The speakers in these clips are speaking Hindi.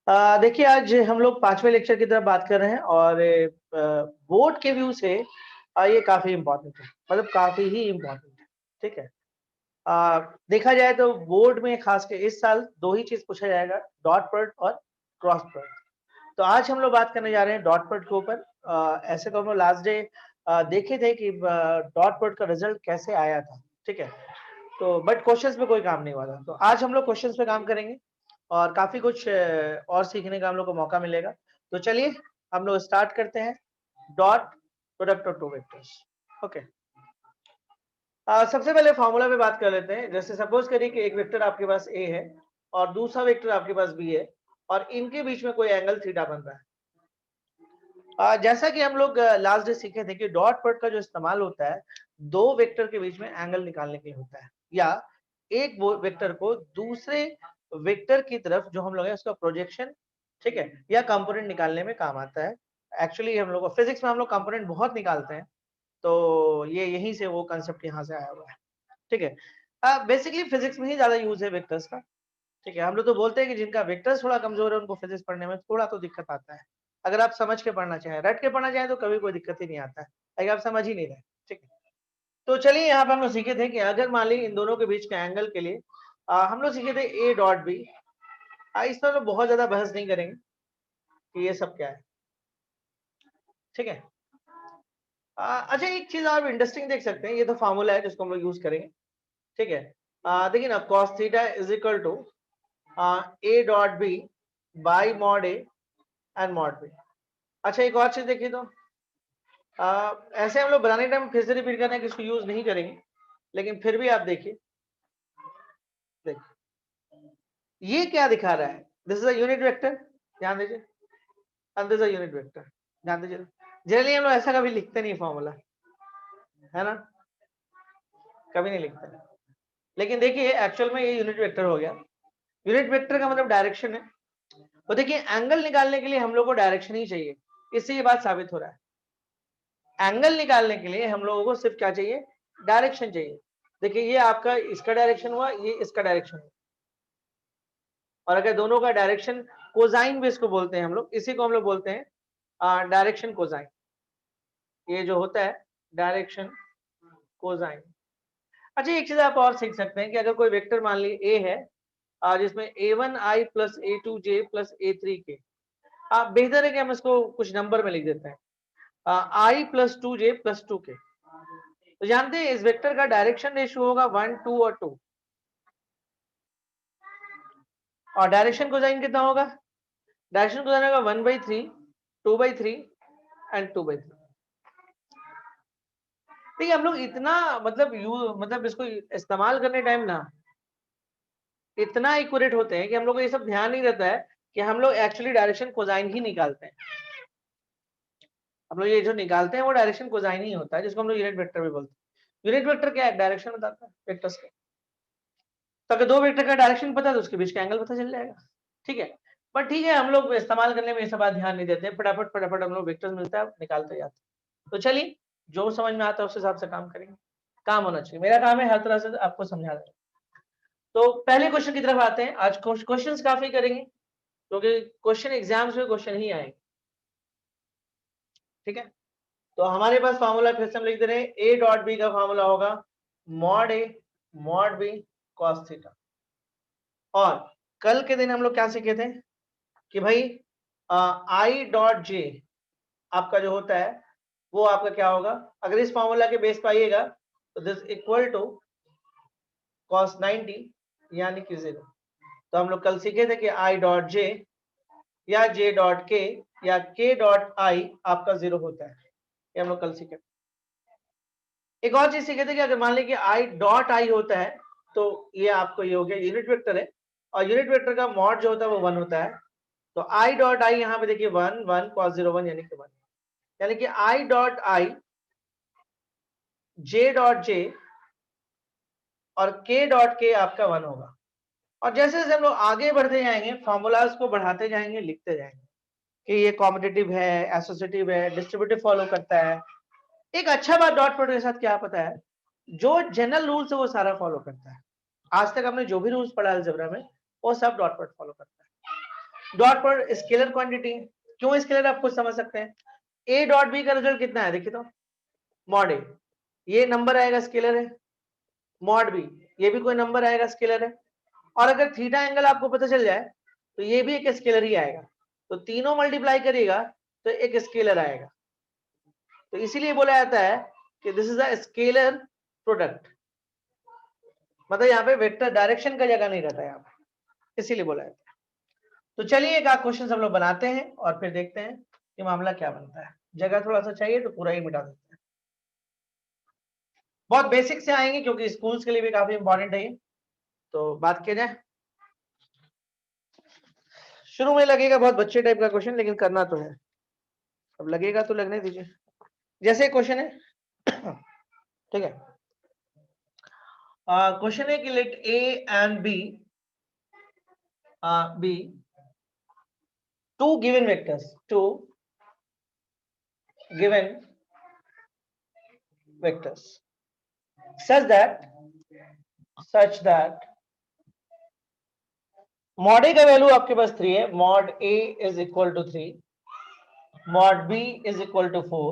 देखिए आज हम लोग 5वें लेक्चर की तरफ बात कर रहे हैं और बोर्ड के व्यू से ये काफ़ी इम्पोर्टेंट है, मतलब काफ़ी ही इम्पोर्टेंट है, ठीक है? देखा जाए तो बोर्ड में खास के इस साल 2 ही चीज़ पूछा जाएगा, डॉट प्रोडक्ट और क्रॉस प्रोडक्ट। तो आज हम लोग बात करने जा रहे हैं डॉट प्रोडक्ट के ऊपर। ऐसे तो हम लोग लास्ट डे देखे थे कि डॉट प्रोडक्ट का रिजल्ट कैसे आया था, ठीक है? तो बट क्वेश्चंस पे कोई काम नहीं हुआ था। तो आज हम लोग क्वेश्चंस पे काम करेंगे और काफ़ी कुछ और सीखने का हम लोग को मौका मिलेगा। तो चलिए हम लोग स्टार्ट करते हैं dot product of two vectors. Okay. सबसे पहले फार्मूला पे बात कर लेते हैं। जैसे सपोज करिए कि एक वेक्टर आपके पास ए है और दूसरा वेक्टर आपके पास बी है और इनके बीच में कोई एंगल थीटा बन रहा है। जैसा कि हम लोग लास्ट डे सीखे थे कि डॉट प्रोडक्ट का जो इस्तेमाल होता है दो वेक्टर के बीच में एंगल निकालने के लिए होता है, या एक वो वेक्टर को दूसरे वेक्टर की तरफ जो हम लोग है उसका प्रोजेक्शन, ठीक है, या कंपोनेंट निकालने में काम आता है। एक्चुअली हम लोग फिजिक्स में हम लोग कंपोनेंट बहुत निकालते हैं, तो ये यहीं से वो कंसेप्ट यहाँ से आया हुआ है, ठीक है। बेसिकली फिजिक्स में ही ज्यादा यूज है वेक्टर्स का, ठीक है। हम लोग तो बोलते हैं कि जिनका वेक्टर्स थोड़ा कमजोर है उनको फिजिक्स पढ़ने में थोड़ा तो दिक्कत आता है। अगर आप समझ के पढ़ना चाहें, रट के पढ़ना चाहें तो कभी कोई दिक्कत ही नहीं आता है, अगर आप समझ ही नहीं रहे, ठीक है। तो चलिए यहाँ पे हम लोग सीखे थे कि अगर मान ली इन दोनों के बीच के एंगल के लिए हम लोग सीखे थे ए डॉट बी। इस पर तो बहुत ज्यादा बहस नहीं करेंगे कि ये सब क्या है, ठीक है। अच्छा एक चीज आप इंटरेस्टिंग देख सकते हैं, ये तो फार्मूला है जिसको हम लोग यूज करेंगे, ठीक है। देखिए ना, cos theta is equal to A dot b by mod A and mod b. अच्छा एक और चीज देखिए तो ऐसे हम लोग बनाने टाइम फिर से रिपीट करने की इसको यूज नहीं करेंगे, लेकिन फिर भी आप देखिए, ये क्या दिखा रहा है। This is a unit vector, ध्यान दीजिए, and this is a unit vector, ध्यान दीजिए। जनरली हम लोग ऐसा कभी लिखते नहीं फॉर्मूला, है ना, कभी नहीं लिखते। लेकिन देखिए एक्चुअल में ये यूनिट वेक्टर हो गया। यूनिट वेक्टर का मतलब डायरेक्शन है। तो देखिए एंगल निकालने के लिए हम लोग को डायरेक्शन ही चाहिए, इससे ये बात साबित हो रहा है। एंगल निकालने के लिए हम लोगों को सिर्फ क्या चाहिए, डायरेक्शन चाहिए। देखिए ये आपका इसका डायरेक्शन हुआ, ये इसका डायरेक्शन हुआ, और अगर दोनों का डायरेक्शन कोसाइन भी इसको बोलते हैं हम लोग, इसी को हम लोग बोलते हैं डायरेक्शन कोसाइन। ये जो होता है डायरेक्शन कोसाइन। अच्छा एक चीज आप और सीख सकते हैं कि अगर कोई वेक्टर मान लीजिए ए है जिसमें a1i plus a2j plus a3k, आप बेहतर है कि हम इसको कुछ नंबर में लिख देते हैं i plus 2j plus 2k। तो जानते हैं इस वेक्टर का डायरेक्शन रेशियो होगा 1 2 और 2, और डायरेक्शन कोसाइन कितना होगा, डायरेक्शन कोसाइन होगा 1/3, 2/3 एंड 2/3। देखिए हम लोग इतना मतलब इसको इस्तेमाल करने टाइम ना इतना एक्यूरेट होते हैं कि हम लोग को ये सब ध्यान नहीं रहता है कि हम लोग एक्चुअली डायरेक्शन कोसाइन ही निकालते हैं। हम लोग ये जो निकालते हैं वो डायरेक्शन कोसाइन ही होता है, जिसको हम लोग यूनिट वेक्टर भी बोलते हैं। यूनिट वेक्टर क्या है, डायरेक्शन बताता है वेक्टर्स का। तो अगर दो वेक्टर का डायरेक्शन पता है तो उसके बीच का एंगल पता चल जाएगा, ठीक है। पर ठीक है हम लोग इस्तेमाल करने में ये सब बात ध्यान नहीं देते, फटाफट फटाफट हम लोग वेक्टर्स मिलता है निकालते जाते हैं। तो चलिए जो समझ में आता है उस हिसाब से काम करेंगे, काम होना चाहिए, मेरा काम है हर तरह से आपको समझा देना। तो पहले क्वेश्चन की तरफ आते हैं। आज क्वेश्चंस काफी करेंगे क्योंकि क्वेश्चन एग्जाम्स में क्वेश्चन ही आएंगे, ठीक है। तो हमारे पास फार्मूला फिर से हम लिख दे रहे हैं, ए डॉट बी का फार्मूला होगा मॉड ए मॉड बी कॉस थीटा। और कल के दिन हम लोग क्या सीखे थे कि भाई आई डॉट जे आपका जो होता है वो आपका क्या होगा, अगर इस फार्मूला के बेस पर आइएगा तो दिस इक्वल टू कॉस 90 यानी कि 0। तो हम लोग कल सीखे थे कि आई डॉट जे या जे डॉट के या के डॉट आई आपका 0 होता है, ये हम लोग कल सीखे। एक और चीज सीखे थे कि अगर मान लीजिए आई डॉट आई होता है तो ये आपको ये हो गया यूनिट वेक्टर है, और यूनिट वेक्टर का मॉड जो होता है वो 1 होता है। तो आई डॉट आई यहाँ पे देखिए 1 1 cos 0 1 यानी कि 1, यानी कि I dot I J dot J और के डॉट के आपका 1 होगा। और जैसे जैसे हम लोग आगे बढ़ते जाएंगे फॉर्मूलाज को बढ़ाते जाएंगे, लिखते जाएंगे कि ये कॉम्पिटिटिव है, एसोसिएटिव है, डिस्ट्रीब्यूटिव फॉलो करता है। एक अच्छा बात डॉट प्रोडक्ट के साथ क्या पता है, जो जनरल रूल्स है वो सारा फॉलो करता है। आज तक हमने जो भी रूल्स पढ़ा अलजेब्रा में वो सब डॉट प्रोडक्ट फॉलो करता है। डॉट पर स्केलर क्वांटिटी, क्यों स्केलर आप खुद समझ सकते हैं। ए डॉट बी का रिजल्ट कितना है देखिए तो, मॉड ए, ये नंबर आएगा स्केलर है, मॉड बी ये भी कोई नंबर आएगा स्केलर है, और अगर थीटा एंगल आपको पता चल जाए तो ये भी एक स्केलर ही आएगा, तो तीनों मल्टीप्लाई करिएगा तो एक स्केलर आएगा, तो इसीलिए बोला जाता है कि this is a scalar product, मतलब यहाँ पे वेक्टर डायरेक्शन का जगह नहीं रहता यहाँ पे, इसीलिए बोला जाता है। तो चलिए एक आध क्वेश्चन हम लोग बनाते हैं और फिर देखते हैं कि मामला क्या बनता है, जगह थोड़ा सा चाहिए तो पूरा ही मिटा देते हैं, बहुत बेसिक से आएंगे क्योंकि स्कूल्स के लिए भी काफी इंपॉर्टेंट है ये। तो बात किया जाए, शुरू में लगेगा बहुत बच्चे टाइप का क्वेश्चन, लेकिन करना तो है, अब लगेगा तो लगने दीजिए। जैसे क्वेश्चन है ठीक है, क्वेश्चन है कि let a and b be two given vectors, such that mod a का वैल्यू आपके पास 3 है, mod a is equal to 3, mod b is equal to 4,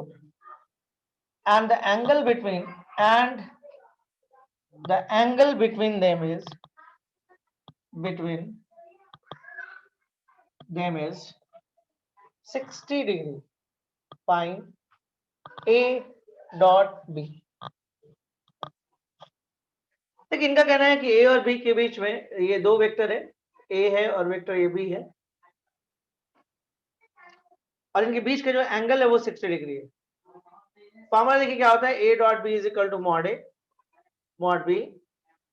and the angle between them is 60 degree. Find a dot b. देखिए इनका कहना है कि a और b के बीच में ये दो वेक्टर है, a है और वेक्टर ए बी है, और इनके बीच का जो एंगल है वो 60 डिग्री है। फॉर्मूला देखिए क्या होता है, a dot b is equal to mod a mod b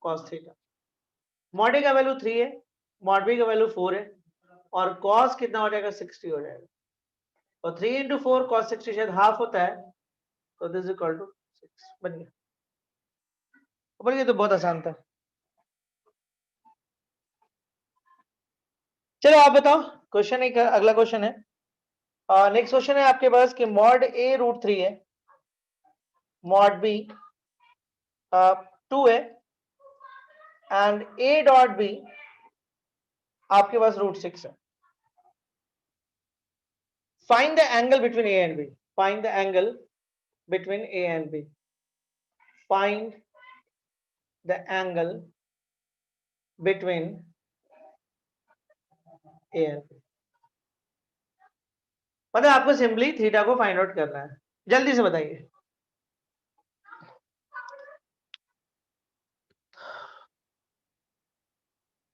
cos theta. Mod a का वैल्यू 3 है, मॉड b का वैल्यू 4 है, और cos कितना हो जाएगा 60 हो जाएगा, और 3 इंटू 4 cos 60 शायद हाफ होता है, तो दिस इज इक्वल टू 6 बन गया। बन गया, तो बहुत आसान था। चलो आप बताओ, क्वेश्चन एक अगला क्वेश्चन है, नेक्स्ट क्वेश्चन है आपके पास कि मॉड a रूट 3 है, मॉड b 2 है, एंड a डॉट b आपके पास रूट 6 है। Find the angle between a and b, find the angle between a and b, find the angle between a and b, मतलब आपको सिंपली थीटा को फाइंड आउट करना है, जल्दी से बताइए।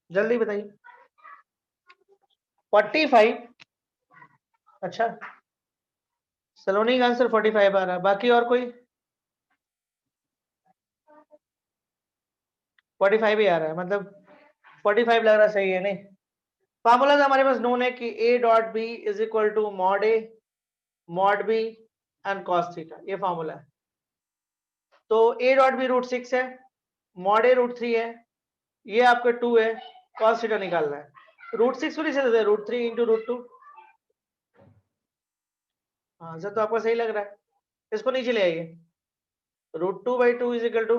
जल्दी बताइए। 45, अच्छा सलोनी का आंसर 45 आ रहा है, बाकी और कोई 45 ही आ रहा है, मतलब 45 लग रहा सही है नहीं। फार्मूला हमारे पास नोन है कि a dot B is equal to mod A mod b and cos theta, ये फार्मूला है। तो a डॉट बी रूट 6 है, मॉड ए रूट 3 है, ये आपका 2 है, कॉस थीटा निकालना है। रूट 6 को नहीं से रूट 3 इंटू रूट 2, हाँ सर तो आपका सही लग रहा है, इसको नीचे ले आइए, root 2 by 2 is equal to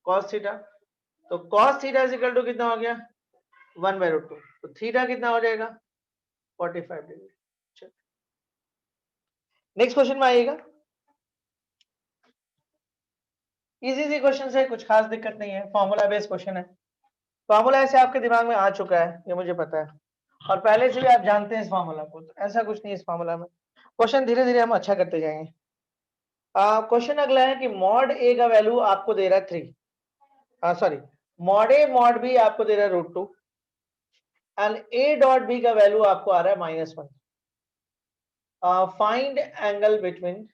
cos theta, तो cos theta is equal to कितना हो गया 1 बाई रूट 2, तो थीटा कितना हो जाएगा 45 डिग्री। नेक्स्ट क्वेश्चन में आइएगा, इजी क्वेश्चन है, कुछ खास दिक्कत नहीं है, फॉर्मूला बेस्ड क्वेश्चन है, फॉर्मूला ऐसे आपके दिमाग में आ चुका है ये मुझे पता है, और पहले से भी आप जानते हैं इस फॉर्मूला को, तो ऐसा कुछ नहीं है इस फॉर्मूला में, क्वेश्चन धीरे धीरे हम अच्छा करते जाएंगे। क्वेश्चन अगला है कि मॉड ए का वैल्यू आपको दे रहा है 3, सॉरी मॉड ए मॉड बी आपको दे रहा है root 2, and a dot b का वैल्यू आपको आ रहा है -1। Find angle between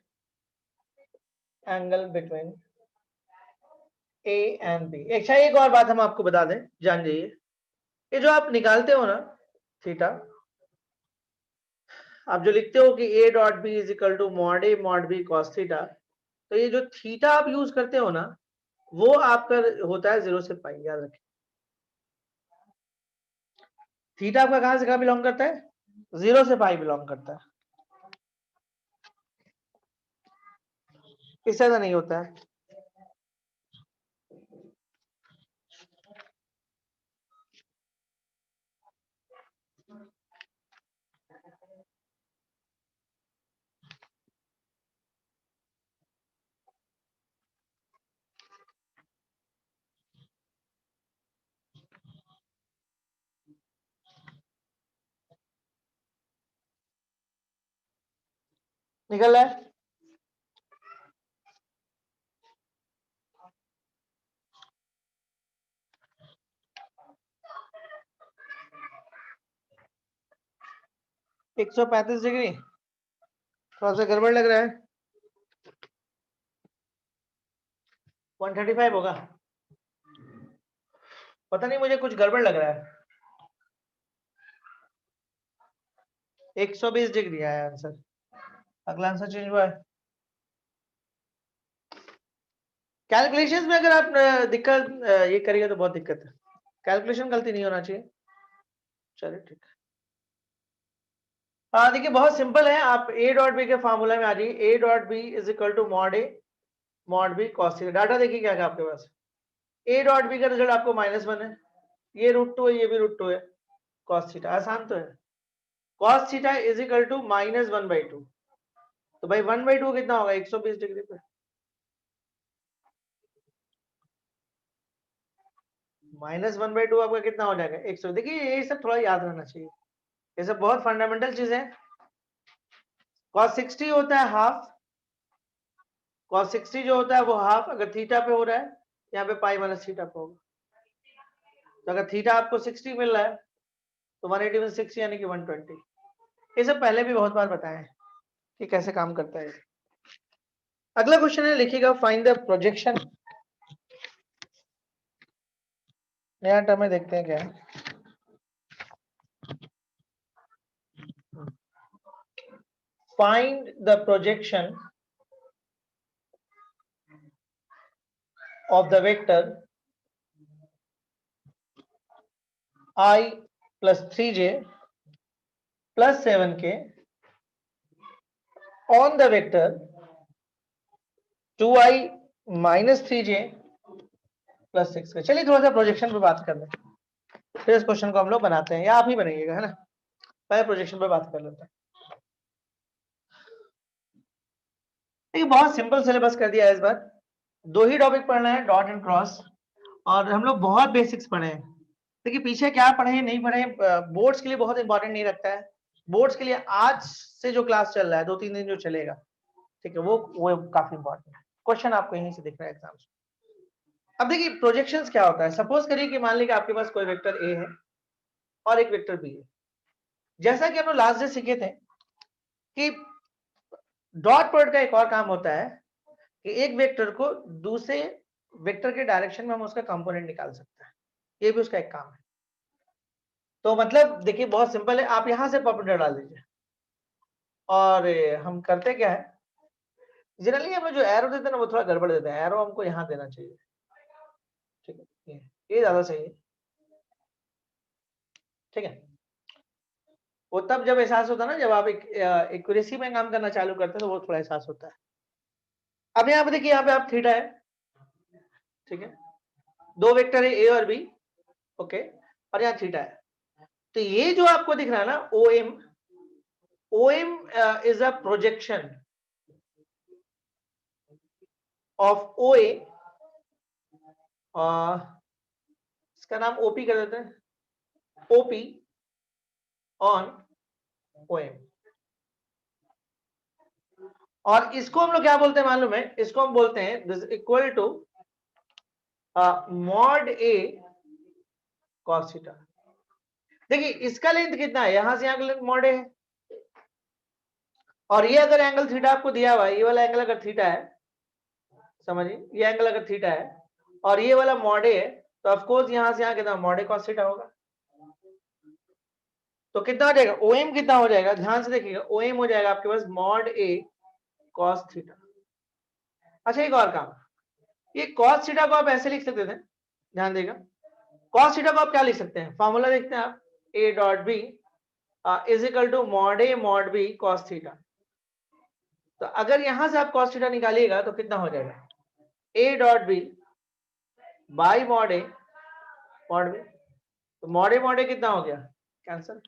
A and b. अच्छा एक और बात हम आपको बता दें, जान जाइए, ये जो आप निकालते हो ना थीटा, आप जो लिखते हो कि a dot B is equal to mod A mod B cos theta, तो ये जो थीटा आप यूज करते हो ना, वो आपका होता है 0 से पाई, याद रखें। थीटा आपका कहां से कहां बिलोंग करता है, 0 से पाई बिलोंग करता है, इससे ज्यादा नहीं होता है। निकल रहा है? एक 135 डिग्री थोड़ा सा गड़बड़ लग रहा है। 135 होगा, पता नहीं मुझे कुछ गड़बड़ लग रहा है। 120 डिग्री आया आंसर। अगला आंसर चेंज हुआ है। कैलकुलेशंस में अगर आप दिक्कत ये करिए तो बहुत दिक्कत है। कैलकुलेशन गलती नहीं होना चाहिए। चलिए ठीक है। हाँ देखिए बहुत सिंपल है, आप ए डॉट बी के फार्मूला में आ जाइए। A dot B is equal to mod A mod B cos theta. Data देखिए क्या क्या आपके पास। ए डॉट बी का रिजल्ट आपको -1 है, ये √2 है, ये भी √2 है, कॉस थीटा आसान तो है। Cos theta is equal to -1/2, तो भाई 1/2 कितना होगा 120 डिग्री पे। -1/2 आपका कितना हो जाएगा 100। देखिए ये सब थोड़ा याद रहना चाहिए, ये सब बहुत फंडामेंटल चीज है। cos 60 होता है हाफ, cos 60 जो होता है वो हाफ अगर थीटा पे हो रहा है, यहाँ पे पाई माइनस थीटा पे होगा। तो अगर थीटा आपको 60 मिल रहा है तो 180 में 60 यानी कि 120। ये सब पहले भी बहुत बार बताया है कि कैसे काम करता है। अगला क्वेश्चन है, लिखिएगा फाइंड द प्रोजेक्शन। नया टर्म में देखते हैं क्या है। Find the projection of the vector I plus 3j plus 7k on the vector 2i minus 3j plus 6k। चलिए थोड़ा सा प्रोजेक्शन पे बात कर लें, फिर इस क्वेश्चन को हम लोग बनाते हैं, या आप ही बनाइएगा, है ना। पहले प्रोजेक्शन पे बात कर लेते हैं। देखिए बहुत सिंपल सिलेबस कर दिया है इस बार। 2 ही टॉपिक पढ़ना है, डॉट एंड क्रॉस, और हम लोग बहुत बेसिक्स पढ़े हैं। देखिए पीछे क्या पढ़े नहीं पढ़े बोर्ड्स के लिए बहुत इंपॉर्टेंट नहीं रखता है। बोर्ड्स के लिए आज से जो क्लास चल रहा है 2-3 दिन जो चलेगा, ठीक है, वो काफी इंपॉर्टेंट है। क्वेश्चन आपको यहीं से दिख रहा है एग्जाम से। अब देखिए प्रोजेक्शंस क्या होता है। सपोज करिए कि मान लीजिए आपके पास कोई वेक्टर ए है और एक वेक्टर बी है। जैसा कि हम लोग लास्ट डे सीखे थे कि डॉट प्रोडक्ट का एक और काम होता है कि एक वेक्टर को दूसरे वेक्टर के डायरेक्शन में हम उसका कंपोनेंट निकाल सकते हैं, ये भी उसका एक काम है। तो मतलब देखिए बहुत सिंपल है, आप यहां से परपेंडिकुलर डाल दीजिए और हम करते क्या है, जनरली हमें जो एरो देते हैं ना वो थोड़ा गड़बड़ देते हैं। एरो हमको यहाँ देना चाहिए, ठीक है, ये ज्यादा सही है, ठीक है। वो तब जब एहसास होता है ना, जब आप एक्यूरेसी में काम करना चालू करते हैं तो वो थोड़ा एहसास होता है। अब यहाँ पे देखिए, यहाँ पे आप थीटा है, ठीक है, दो वेक्टर है ए और बी, ओके, और यहाँ थीटा है। तो ये जो आपको दिख रहा है ना OM is a projection of OA, इसका नाम OP कर देते हैं, OP ऑन OM। और इसको हम लोग क्या बोलते हैं मालूम है, इसको हम बोलते हैं this equal to mod A cos theta. देखिए इसका लेंथ कितना है, यहां से यहां का लेंथ मॉड A है, और ये अगर एंगल थीटा आपको दिया हुआ है, ये वाला एंगल अगर थीटा है, समझिए ये एंगल अगर थीटा है और ये वाला मॉड A है, तो ऑफ कोर्स यहां से यहां कितना मॉड A cos थीटा होगा। तो कितना हो जाएगा OM, कितना हो जाएगा, ध्यान से देखिएगा, OM हो जाएगा आपके पास मॉड A cos थीटा। अच्छा एक और काम, ये cos थीटा को आप ऐसे लिख सकते थे, ध्यान देगा, cos थीटा को आप क्या लिख सकते हैं, फॉर्मूला देखते हैं आप, A dot B is equal to mod A mod B cos theta. तो अगर यहां से आप cos थीटा निकालिएगा तो कितना हो जाएगा, A dot b by mod A mod B। तो मॉड A कितना हो गया, कैंसिल।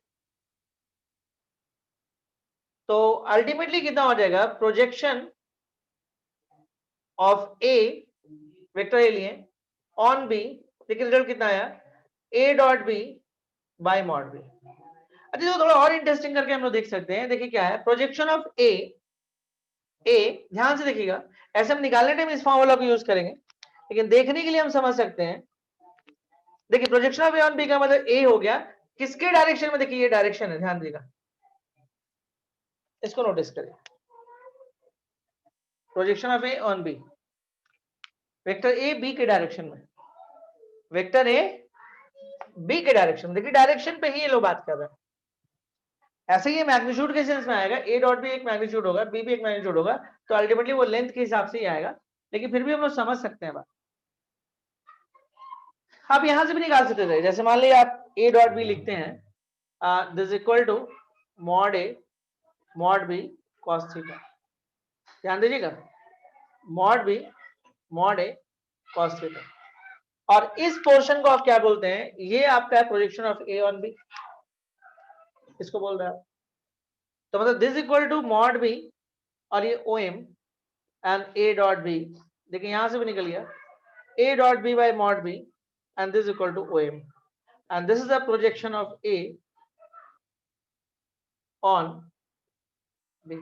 तो अल्टीमेटली कितना हो जाएगा, projection of A vector a लिए ऑन B, देखिए रिजल्ट कितना आया, A dot b by mod B। अच्छा तो थोड़ा और इंटरेस्टिंग करके हम लोग देख सकते हैं, देखिए क्या है, प्रोजेक्शन ऑफ A ए, ध्यान से देखिएगा, ऐसे हम निकालने टाइम इस फॉर्मूला को यूज करेंगे, लेकिन देखने के लिए हम समझ सकते हैं। देखिए projection of A on b का मतलब ए हो गया, किसके डायरेक्शन में, देखिए ये डायरेक्शन है, ध्यान दीजिएगा, इसको नोटिस करिए, projection of A on b, vector a b के डायरेक्शन में, वेक्टर ए बी के डायरेक्शन में, देखिए डायरेक्शन पे ही ये लोग बात कर रहे हैं। ऐसे ही मैग्नीट्यूड के सेंस में आएगा, ए डॉट भी एक मैग्नीट्यूड होगा, बी भी एक मैग्नीट्यूड होगा, तो अल्टीमेटली वो लेंथ के हिसाब से ही आएगा, लेकिन फिर भी हम लोग समझ सकते हैं बात। आप यहां से भी निकाल सकते थे, जैसे मान लीजिए आप ए डॉट बी लिखते हैं, this equal to mod A mod B cos theta, ध्यान दीजिएगा, mod b mod a cos theta, और इस पोर्शन को आप क्या बोलते हैं, ये आपका है projection of A on b, इसको बोल रहे हैं आप। तो मतलब this equal to mod b और ये O M and a dot b, देखिए यहां से भी निकल गया, a dot B by mod b and this is equal to OM, and this is the projection of A on B.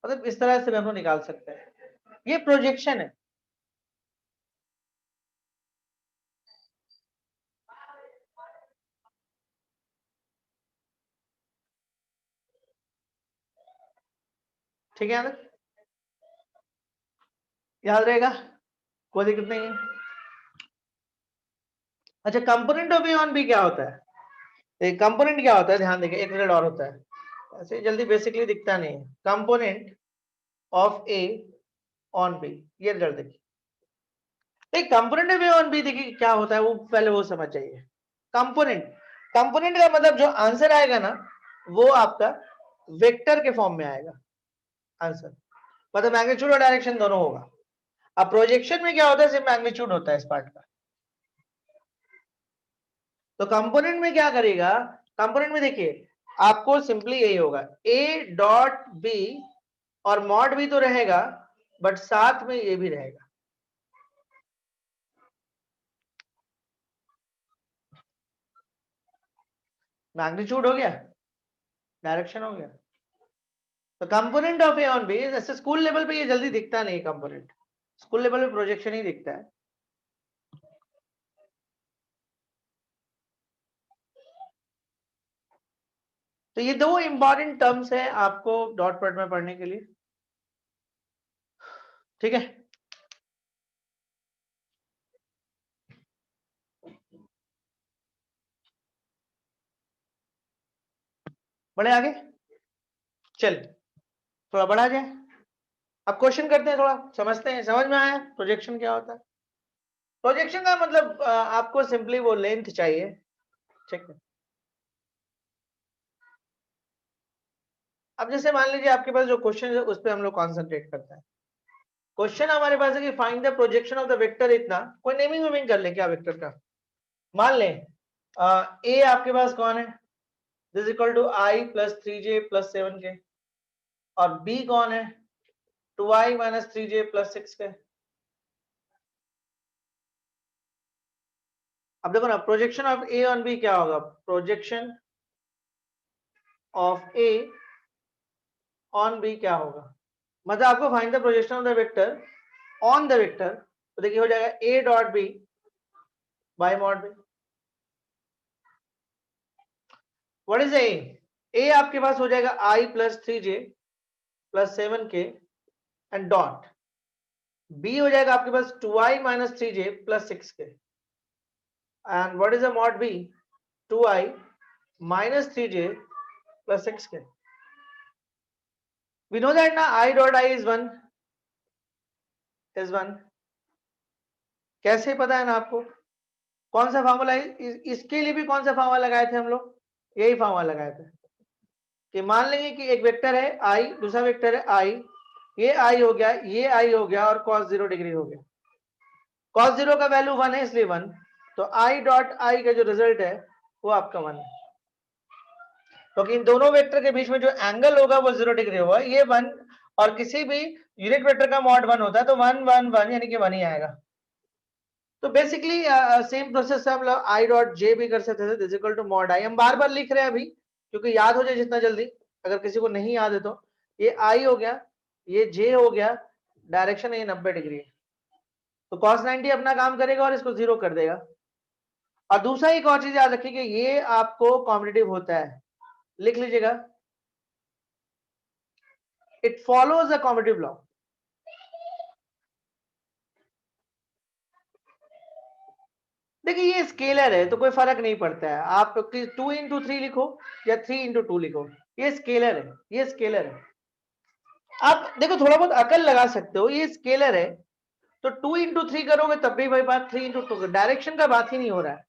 मतलब इस तरह से हम लोग निकाल सकते हैं, ये प्रोजेक्शन है। ठीक है, याद रहेगा, कोई दिक्कत नहीं है। अच्छा, component of A on B क्या होता है, कंपोनेंट क्या होता है, ध्यान देखिए, एक मिनट और होता है, ऐसे जल्दी बेसिकली दिखता नहीं है, component of A on b, ये रिजल्ट देखिए, component of A on b देखिए क्या होता है, वो पहले वो समझ जाइए। कंपोनेंट, कंपोनेंट का मतलब जो आंसर आएगा ना, वो आपका वेक्टर के फॉर्म में आएगा आंसर, मतलब मैग्नीट्यूड और डायरेक्शन दोनों होगा। अब प्रोजेक्शन में क्या होता है, सिर्फ मैग्नीट्यूड होता है इस पार्ट का। तो कंपोनेंट में क्या करेगा, कंपोनेंट में देखिए आपको सिंपली यही होगा, ए डॉट बी और मॉड भी तो रहेगा, बट साथ में ये भी रहेगा, मैग्नीट्यूड हो गया, डायरेक्शन हो गया। तो component of A on b, ऐसे स्कूल लेवल पे ये जल्दी दिखता नहीं, कंपोनेंट स्कूल लेवल पे प्रोजेक्शन ही दिखता है। तो ये दो इंपॉर्टेंट टर्म्स है आपको डॉट प्रोडक्ट में पढ़ने के लिए, ठीक है। बढ़े आगे, चल थोड़ा बढ़ा जाए, अब क्वेश्चन करते हैं, थोड़ा समझते हैं, समझ में आया प्रोजेक्शन क्या होता है। प्रोजेक्शन का मतलब आपको सिंपली वो लेंथ चाहिए, ठीक है। अब जैसे मान लीजिए आपके पास जो क्वेश्चन है उस पर हम लोग कॉन्सेंट्रेट करते हैं। क्वेश्चन हमारे पास है कि find the projection of the vector, इतना कोई नेमिंग वेमिंग कर ले क्या वेक्टर का, मान लें ए आपके पास कौन है, this equal to I plus 3j plus 7k, और बी कौन है, 2i minus 3j plus 6k। अब देखो ना, projection of A on B क्या होगा, projection of A on B क्या होगा, मतलब आपको find the projection of the vector on the vector, तो देखिए हो जाएगा A dot B by mod B. What is A, A आपके पास हो जाएगा I plus 3j plus 7k and dot, B हो जाएगा आपके पास 2i minus 3j plus 6k, and what is the mod B, 2i minus 3j plus 6k. We know that now I dot I is 1 is 1. कैसे पता है ना आपको, कौन सा फार्मूला है, इसके लिए भी कौन सा फार्मूला लगाए थे हम लोग, यही फार्मूला लगाए थे कि मान लेंगे कि एक वेक्टर है I, दूसरा वेक्टर है I, ये I हो गया, ये I हो गया, और cos 0 डिग्री हो गया, cos 0 का वैल्यू 1 है इसलिए 1, तो I डॉट I का जो रिजल्ट है वो आपका 1 है, क्योंकि इन दोनों वेक्टर के बीच में जो एंगल होगा वो 0 डिग्री होगा, ये 1, और किसी भी यूनिट वेक्टर का मॉड 1 होता है, तो 1 1 1 यानी कि 1 ही आएगा। तो बेसिकली सेम प्रोसेस से हम लोग आई डॉट जे भी कर सकते थे, this equal to mod I. हम बार बार लिख रहे हैं अभी क्योंकि याद हो जाए जितना जल्दी, अगर किसी को नहीं याद है तो। ये आई हो गया, ये जे हो गया, डायरेक्शन है ये 90 डिग्री है, तो cos 90 अपना काम करेगा और इसको 0 कर देगा। और दूसरा एक और चीज याद रखिए कि ये आपको कॉम्पिटिटिव होता है, लिख लीजिएगा, it follows a competitive law. देखिए ये स्केलर है तो कोई फर्क नहीं पड़ता है, आप 2 इंटू 3 लिखो या 3 इंटू 2 लिखो, ये स्केलर है, ये स्केलर है। आप देखो थोड़ा बहुत अकल लगा सकते हो, ये स्केलर है तो 2 इंटू 3 करोगे तब भी वही बात, 3 इंटू 2, डायरेक्शन का बात ही नहीं हो रहा है।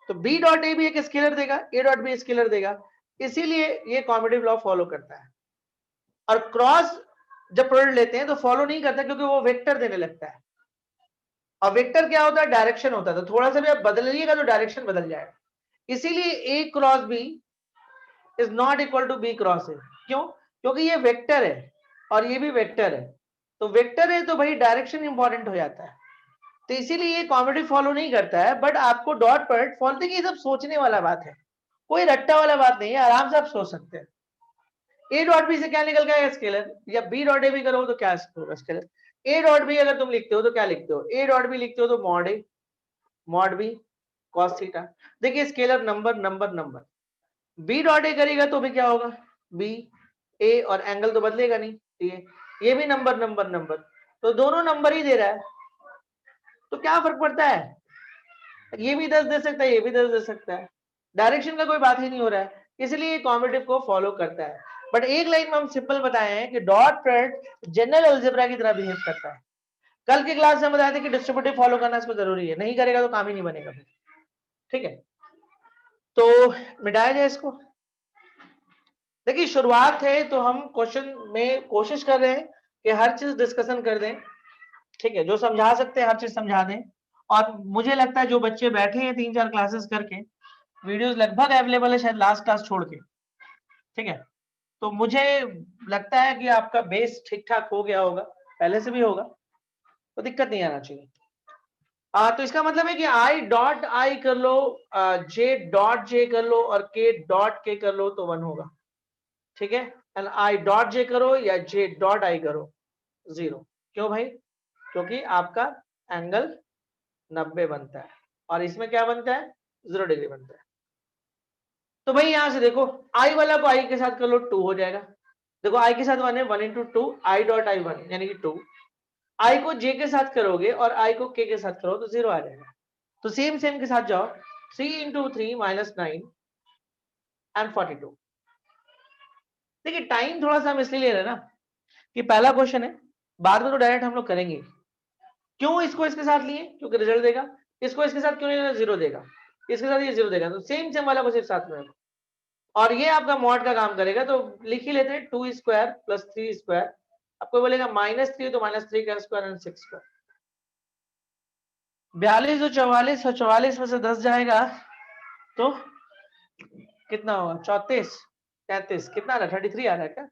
तो बी डॉट ए भी एक स्केलर देगा, ए डॉट बी स्केलर देगा, इसीलिए ये कॉम्पिटिटिव लॉ फॉलो करता है। और क्रॉस जब प्रोडक्ट लेते हैं तो फॉलो नहीं करता क्योंकि वो वेक्टर देने लगता है, और वेक्टर क्या होता है, डायरेक्शन होता है, तो थोड़ा सा भी आप बदलिएगा तो डायरेक्शन बदल जाएगा। इसीलिए A cross B is not equal to B cross A. क्यों? क्योंकि ये वेक्टर है और ये भी वेक्टर है, तो वेक्टर है तो भाई डायरेक्शन इंपॉर्टेंट हो जाता है, तो इसीलिए ये कॉम्पिटिटिव फॉलो नहीं करता है। बट आपको डॉट प्रोडक्ट फॉलो, देखिए ये सब सोचने वाला बात है, कोई रट्टा वाला बात नहीं है, आराम से आप सोच सकते हैं। ए डॉट बी से क्या निकल गया, स्केलर, या बी डॉट ए भी करो तो क्या होगा, स्केलर। ए डॉट बी अगर तुम लिखते हो तो क्या लिखते हो, ए डॉट बी लिखते हो तो मॉड ए मॉड बी कॉस थीटा। देखिए scalar number number number, B dot A करेगा तो भी क्या होगा, बी ए, और एंगल तो बदलेगा नहीं, ये भी नंबर नंबर नंबर, तो दोनों नंबर ही दे रहा है, तो क्या फर्क पड़ता है, ये भी 10 दे सकता है, ये भी 10 दे सकता है, डायरेक्शन का कोई बात ही नहीं हो रहा है, इसलिए कॉम्पिटिटिव को फॉलो करता है। बट एक लाइन में हम सिंपल बताए हैं कि डॉट प्रोडक्ट जनरल अलजेब्रा की तरह बिहेव करता है। कल की क्लास में हम बताए थे कि डिस्ट्रीब्यूटिव फॉलो करना इसको जरूरी है, नहीं करेगा तो काम ही नहीं बनेगा फिर, ठीक है। तो मिटाया जाए इसको। देखिए शुरुआत है तो हम क्वेश्चन में कोशिश कर रहे हैं कि हर चीज डिस्कशन कर दें, ठीक है, जो समझा सकते हैं हर चीज समझा दें। और मुझे लगता है जो बच्चे बैठे हैं 3-4 क्लासेस करके, वीडियोस लगभग अवेलेबल है शायद लास्ट क्लास छोड़ के, ठीक है, तो मुझे लगता है कि आपका बेस ठीक ठाक हो गया होगा, पहले से भी होगा, तो दिक्कत नहीं आना चाहिए। तो इसका मतलब है कि आई डॉट आई कर लो, जे डॉट जे कर लो और के डॉट के कर लो तो 1 होगा, ठीक है। एंड आई डॉट जे करो या जे डॉट आई करो 0। क्यों भाई? क्योंकि आपका एंगल 90 बनता है और इसमें क्या बनता है, 0 डिग्री बनता है। तो भाई यहां से देखो, आई वाला को आई के साथ कर लो 2 हो जाएगा, देखो आई के साथ 1 है, 1 इंटू 2 आई डॉट आई 1 यानी कि 2, आई को जे के साथ करोगे और आई को के साथ करो तो 0 आ जाएगा। तो सेम सेम के साथ जाओ, 3 इंटू 3 माइनस 9 एंड 42। देखिए टाइम थोड़ा सा हम इसलिए ले रहे हैं ना कि पहला क्वेश्चन है, बाद में तो डायरेक्ट हम लोग करेंगे। क्यों इसको इसके साथ लिए, क्योंकि रिजल्ट देगा। इसको इसके साथ क्यों नहीं, 0 देगा, इसके साथ ये 0 देगा, तो सेम सेम वाला को सिर्फ साथ में, और ये आपका मॉड का काम करेगा। तो लिख ही लेते हैं 2 स्क्वायर प्लस 3 स्क्वायर, आपको बोलेगा -3 तो -3 का स्क्वायर एंड 6 स्क्वायर, 42 और 44, और 44 में से 10 जाएगा तो कितना होगा, 34 33, कितना आ रहा है, 33 आ रहा है क्या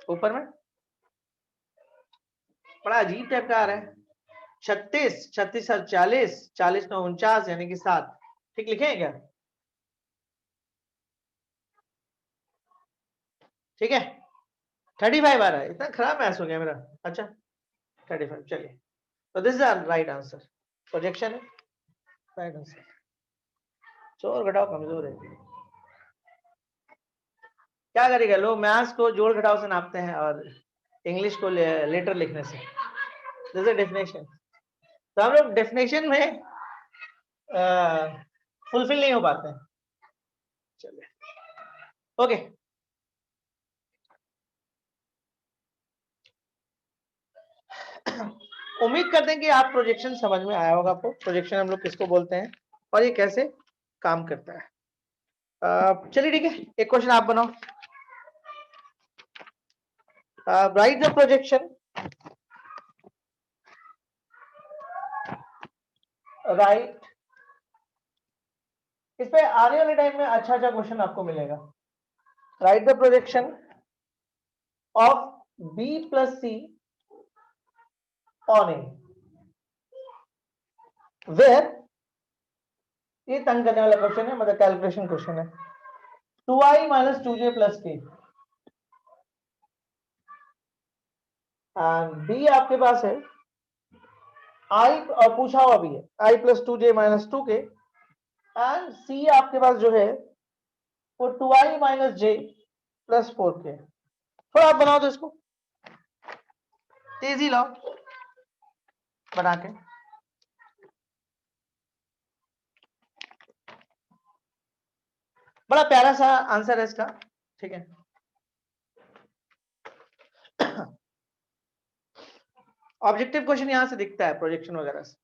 ऊपर में, बड़ा अजीब टाइप का आ रहा है। 36 36 और 40, 40 में 49 यानी कि 7, ठीक लिखे हैं क्या, ठीक है। 35 आ रहा है, इतना खराब मैथ्स हो गया मेरा, अच्छा 35, चलिए, तो this is the right answer, projection है राइट आंसर। जोड़ घटाव कमजोर है, क्या करेगा, लोग मैथ्स को जोड़ घटाव से नापते हैं और इंग्लिश को लेटर लिखने से, दिस इज डेफिनेशन। तो हम लोग डेफिनेशन में फुलफिल नहीं हो पाते हैं, चलिए ओके। उम्मीद करते हैं कि आप प्रोजेक्शन समझ में आया होगा आपको, प्रोजेक्शन हम लोग किसको बोलते हैं और ये कैसे काम करता है। चलिए ठीक है, एक क्वेश्चन आप बनाओ, राइट द प्रोजेक्शन, राइट, इस पे आने वाले टाइम में अच्छा अच्छा क्वेश्चन आपको मिलेगा। Write the projection of B plus C on A, where, ये तंग करने वाला क्वेश्चन है, मतलब कैलकुलेशन क्वेश्चन है। 2i माइनस 2j प्लस के, बी आपके पास है आई, और पूछा हुआ भी है i plus 2j minus 2k, and C आपके पास जो है वो 2i minus j plus 4k। थोड़ा आप बनाओ तो इसको तेजी लाओ बना के। बड़ा प्यारा सा आंसर है इसका, ठीक है। ऑब्जेक्टिव क्वेश्चन यहां से दिखता है प्रोजेक्शन वगैरह से।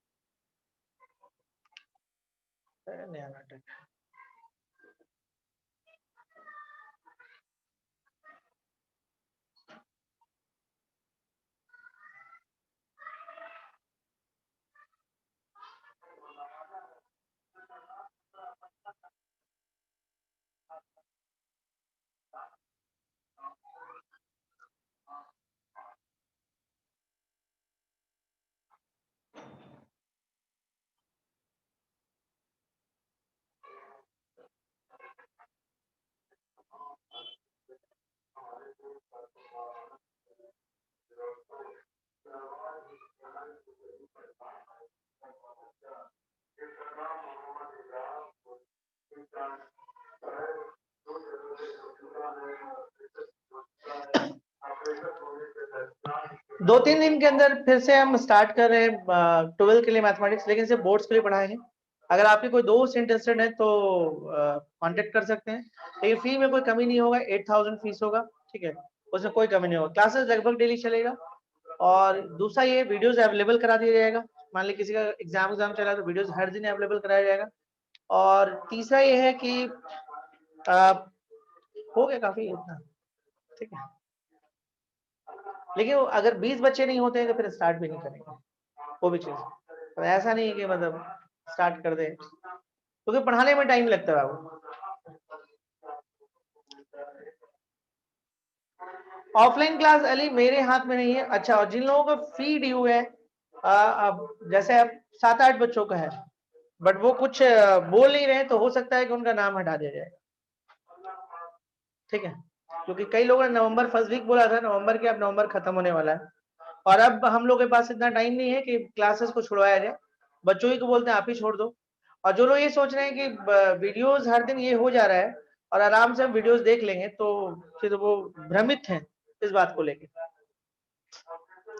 नया नाटक। 2-3 दिन के अंदर फिर से हम स्टार्ट कर रहे हैं 12 के लिए मैथमेटिक्स, लेकिन सिर्फ बोर्ड्स के लिए पढ़ाएंगे। अगर आपके कोई दोस्त इंटरेस्टेड है तो कांटेक्ट कर सकते हैं, लेकिन फी में कोई कमी नहीं होगा। 8000 फीस होगा, ठीक है, उसमें कोई कमी नहीं होगा। क्लासेस लगभग डेली चलेगा। और दूसरा ये वीडियोस अवेलेबल करा दिया जाएगा। मान ली किसी का एग्जाम चला तो वीडियोस हर दिन अवेलेबल कराया जाएगा। और तीसरा ये है कि हो गया काफी इतना, ठीक है। लेकिन अगर 20 बच्चे नहीं होते हैं तो फिर स्टार्ट भी नहीं करेंगे, वो भी चीज। तो ऐसा नहीं है कि मतलब स्टार्ट कर दे, क्योंकि पढ़ाने में टाइम लगता है बाबू। ऑफलाइन क्लास अली मेरे हाथ में नहीं है। अच्छा, और जिन लोगों का फी ड्यू है, अब जैसे अब 7-8 बच्चों का है, बट वो कुछ बोल नहीं रहे, तो हो सकता है कि उनका नाम हटा दिया जाए, ठीक है। क्योंकि कई लोगों ने नवंबर फर्स्ट वीक बोला था, नवंबर के अब नवंबर खत्म होने वाला है, और अब हम लोग के पास इतना टाइम नहीं है कि क्लासेस को छुड़वाया जाए। बच्चों ही को बोलते हैं आप ही छोड़ दो। और जो लोग ये सोच रहे हैं कि वीडियोस हर दिन ये हो जा रहा है और आराम से हम वीडियोस देख लेंगे, तो फिर वो भ्रमित हैं इस बात को लेकर।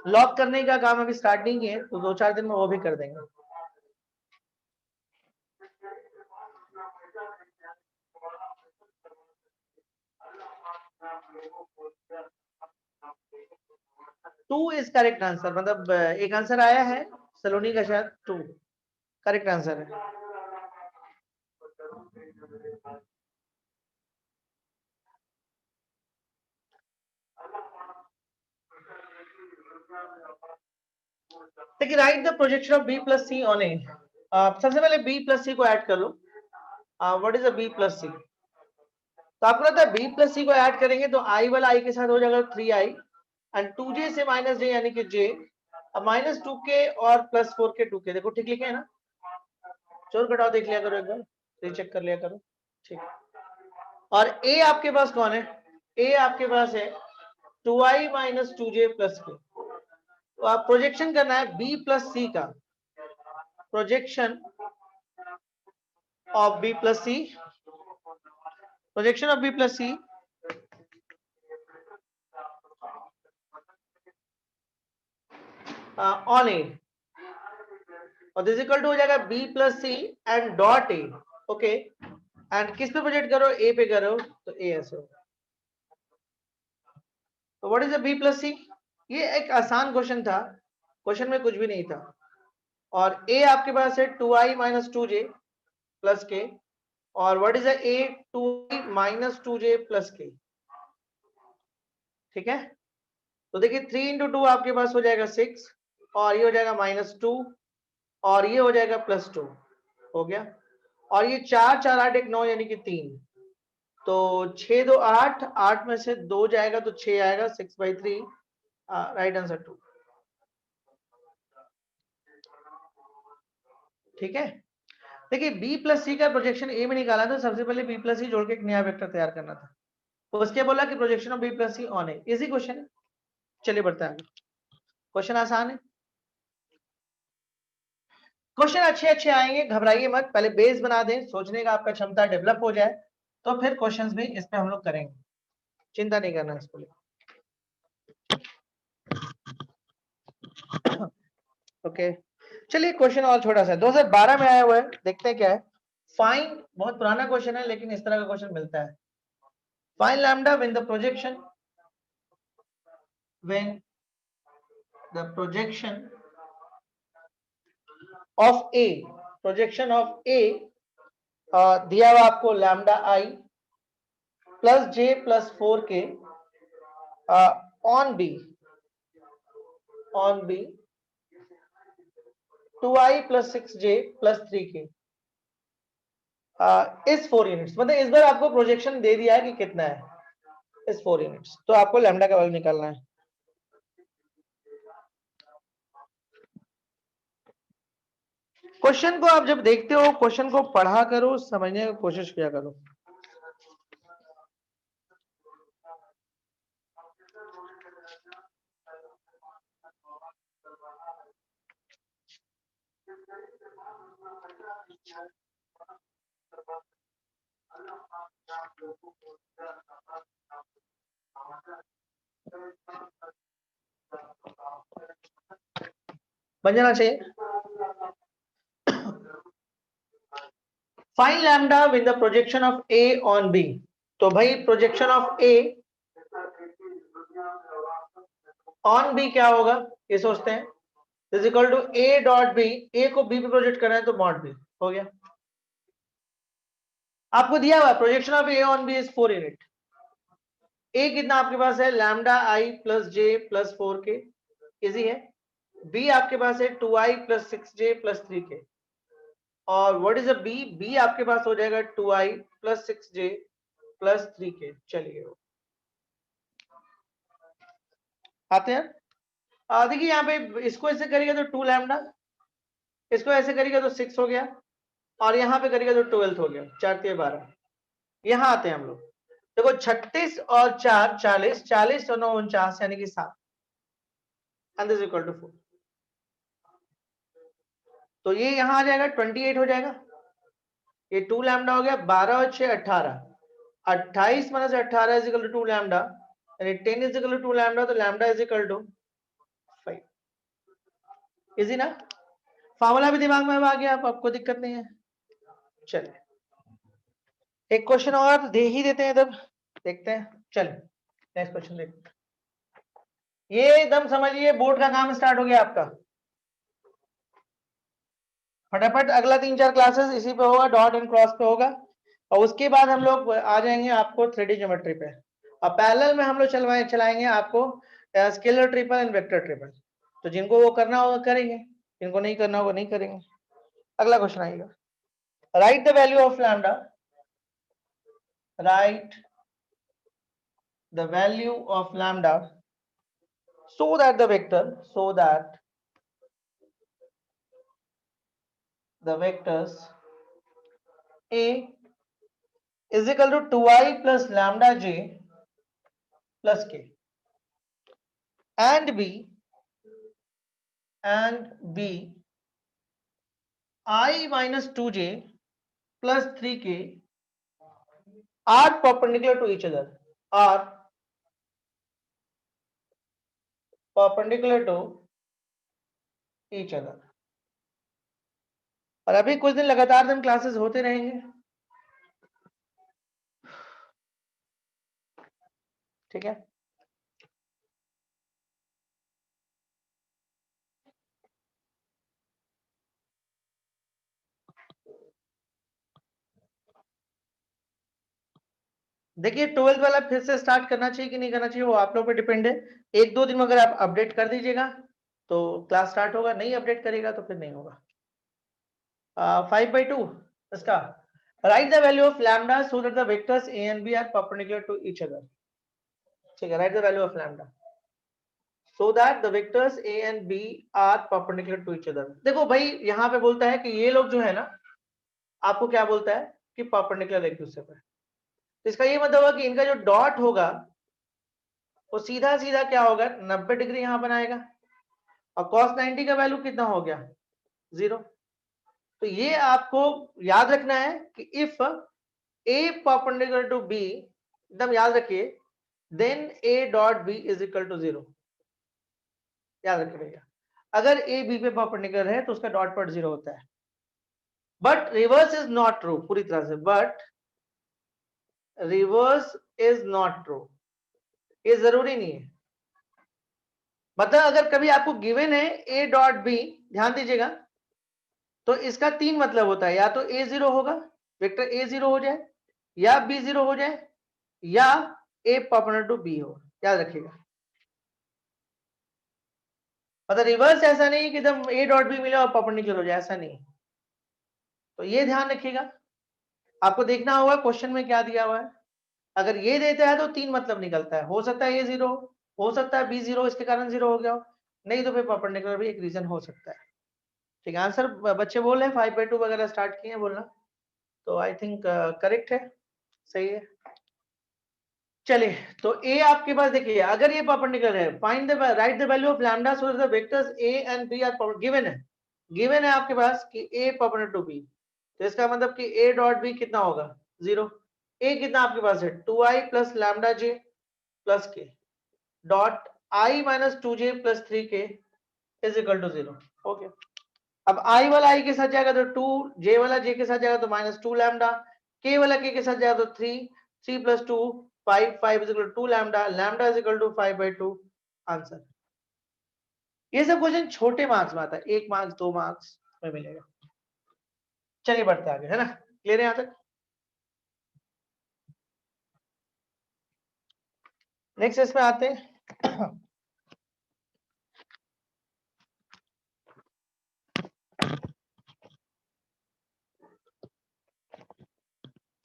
लॉक करने का काम अभी स्टार्ट नहीं किए, तो 2-4 दिन में वो भी कर देंगे। टू इज करेक्ट आंसर, मतलब एक आंसर आया है सलोनी का, शायद 2 करेक्ट आंसर है। देखिए, write the projection of B plus C on A. सबसे पहले बी प्लस सी को ऐड कर लो। What is a B plus C? तो आपको लगता है बी प्लस सी को ऐड करेंगे तो आई वाला आई के साथ हो जाएगा 3i, एंड 2j से माइनस j यानी कि j, अब माइनस 2k और प्लस 4k 2k। देखो ठीक लिखे है ना? जोर घटाओ देख लिया करो, एक बार रीचेक कर लिया करो, ठीक। और a आपके पास कौन है? a आपके पास है 2i minus 2j plus k। तो आप प्रोजेक्शन करना है b प्लस सी का, projection of b plus C, projection of b plus C on A, और दिस इक्वल टू हो जाएगा b plus C and dot A. Okay, and किस पे प्रोजेक्ट करो? a पे करो, तो a ऐसे होगा। तो what is the b plus C? ये एक आसान क्वेश्चन था, क्वेश्चन में कुछ भी नहीं था। और a आपके पास है 2i minus 2j plus k, और what is the a? 2i minus 2j plus k, ठीक है। तो देखिए 3 इंटू 2 आपके पास हो जाएगा 6, और ये हो जाएगा माइनस 2, और ये हो जाएगा प्लस 2, हो गया। और ये 4 4 8 1 9 यानी कि 3, तो 6 2 8, 8 में से 2 जाएगा तो 6 आएगा, 6/3, राइट आंसर 2। ठीक है, देखिए बी प्लस सी का प्रोजेक्शन ए में निकाला तो सबसे पहले बी प्लस सी जोड़ के एक नया वेक्टर तैयार करना था, उसके बोला कि projection of B plus C on है, इजी क्वेश्चन है। चलिए बढ़ते हैं आगे, क्वेश्चन आसान है, क्वेश्चन अच्छे अच्छे आएंगे, घबराइए मत, पहले बेस बना दें, सोचने का आपका क्षमता डेवलप हो जाए तो फिर क्वेश्चंस भी इस पे हम लोग करेंगे, चिंता नहीं करना इसको लिए। ओके चलिए क्वेश्चन और छोटा सा 2012 में आया हुआ है, देखते हैं क्या है। फाइंड, बहुत पुराना क्वेश्चन है लेकिन इस तरह का क्वेश्चन मिलता है। Find lambda when the projection of A, projection of A दिया हुआ आपको lambda I plus J plus 4 K on B 2i plus 6j plus 3k इस 4 यूनिट्स, मतलब इस बार आपको प्रोजेक्शन दे दिया है कि कितना है इस 4 यूनिट्स, तो आपको लैम्डा का वैल्यू निकालना है। क्वेश्चन को आप जब देखते हो, क्वेश्चन को पढ़ा करो, समझने की कोशिश किया करो। बन जाना चाहिए। Find lambda with the projection of A on B, तो भाई projection of A on B क्या होगा ये सोचते हैं, is equal to A dot B, A को बी पे प्रोजेक्ट करना है तो मॉड बी हो गया। आपको दिया हुआ projection of A on B is 4 unit, A कितना आपके पास है लैम्डा आई plus J plus 4 K, easy है। बी आपके पास है 2i plus 6j plus 3k, और what is a B, B आपके पास हो जाएगा 2i plus 6j plus 3k। चलिए आते हैं, देखिए यहाँ पे इसको ऐसे करेगा तो 2 लैम्डा, इसको ऐसे करेगा तो 6 हो गया, और यहाँ पे करेगा तो 12 हो गया, 4 3 12। यहाँ आते हैं हम लोग, देखो 36 और 4 40, 40 और 9 49 यानी कि 7 एंड दिस इक्वल टू 4, तो ये यहाँ आ जाएगा 28 हो जाएगा, ये 2 लैम्डा हो गया, 12 और 6 18, 28 minus 18 is equal to 2 lambda, यानी 10 इज इक्वल टू 2 लैम्डा, तो lambda is equal to 5। Easy ना, फार्मूला भी दिमाग में आ गया, आपको दिक्कत नहीं है। चलिए एक क्वेश्चन और दे ही देते हैं तब, देखते हैं। चलिए नेक्स्ट क्वेश्चन देखते हैं, ये एकदम समझिए बोर्ड का काम स्टार्ट हो गया आपका, फटाफट अगला 3 4 क्लासेस इसी पे होगा, डॉट एंड क्रॉस पे होगा, और उसके बाद हम लोग आ जाएंगे आपको 3D ज्योमेट्री पे, और पैरेलल में हम लोग चलाएंगे आपको scalar triple and vector triple, तो जिनको वो करना होगा करेंगे, जिनको नहीं करना होगा नहीं करेंगे। अगला क्वेश्चन आएगा, right the value of lambda, right the value of lambda so that the vectors a is equal to 2i plus lambda j plus k, and b I minus 2j plus 3k are perpendicular to each other, are perpendicular to each other। और अभी कुछ दिन लगातार दिन क्लासेस होते रहेंगे, ठीक है। देखिए 12th वाला फिर से स्टार्ट करना चाहिए कि नहीं करना चाहिए वो आप लोग पे डिपेंड है, 1 2 दिन में अगर आप अपडेट कर दीजिएगा तो क्लास स्टार्ट होगा, नहीं अपडेट करेगा तो फिर नहीं होगा। 5/2 इसका, write the value of lambda so that the vectors A and B are perpendicular to each other, ठीक है। Write the value of lambda, so that the vectors a and b are perpendicular to each other। देखो भाई यहाँ पे बोलता है कि ये लोग जो है ना, आपको क्या बोलता है कि परपेंडिकुलर एक दूसरे पर। तो इसका ये मतलब होगा कि इनका जो डॉट होगा वो सीधा सीधा क्या होगा, 90 डिग्री यहाँ बनाएगा, और cos 90 का वैल्यू कितना हो गया, 0। तो ये आपको याद रखना है कि if a perpendicular to b, एकदम याद रखिए, then a dot b is equal to 0। याद रखिए भैया, अगर a b पे परपेंडिकुलर है तो उसका डॉट प्रोडक्ट 0 होता है। But reverse is not true, पूरी तरह से, but reverse is not true, ये जरूरी नहीं है। मतलब अगर कभी आपको गिवन है a डॉट b, ध्यान दीजिएगा, तो इसका 3 मतलब होता है, या तो a 0 होगा, वेक्टर a 0 हो जाए, या b 0 हो जाए, या a परपेंडिकुलर टू b हो। याद रखिएगा, मतलब रिवर्स ऐसा नहीं कि एकदम a डॉट b मिले और परपेंडिकुलर हो जाए, ऐसा नहीं। तो ये ध्यान रखिएगा, आपको देखना होगा क्वेश्चन में क्या दिया हुआ है। अगर ये देता है तो 3 मतलब निकलता है, हो सकता है a 0, हो सकता है b 0, इसके कारण 0 हो गया हो, नहीं तो फिर परपेंडिकुलर भी एक रीजन हो सकता है। ठीक है, आंसर बच्चे बोल रहे हैं 5/2 वगैरह स्टार्ट किए हैं बोलना, तो आई थिंक करेक्ट है, सही है। चलिए, तो a आपके पास देखिए, अगर ये परपेंडिकुलर है, find the write the value of lambda so that the vectors a and b are given है। गिवन है आपके पास कि a परपेंडिकुलर टू b, तो इसका मतलब कि a डॉट b कितना होगा, 0। a कितना आपके पास है, 2i plus lambda j plus k dot i minus 2j plus 3k is equal to 0। Okay, अब i वाला i के साथ जाएगा तो 2, j वाला j के साथ जाएगा तो माइनस 2 लैम्डा, k वाला k के साथ जाएगा तो 3, 3 plus 2 5, 5 is equal to 2 lambda, lambda is equal to 5/2 answer. ये सब क्वेश्चन छोटे मार्क्स में आता है, 1 मार्क्स 2 मार्क्स में मिलेगा। चलिए बढ़ते आगे, है ना, क्लियर है यहाँ तक। नेक्स्ट इसमें आते हैं।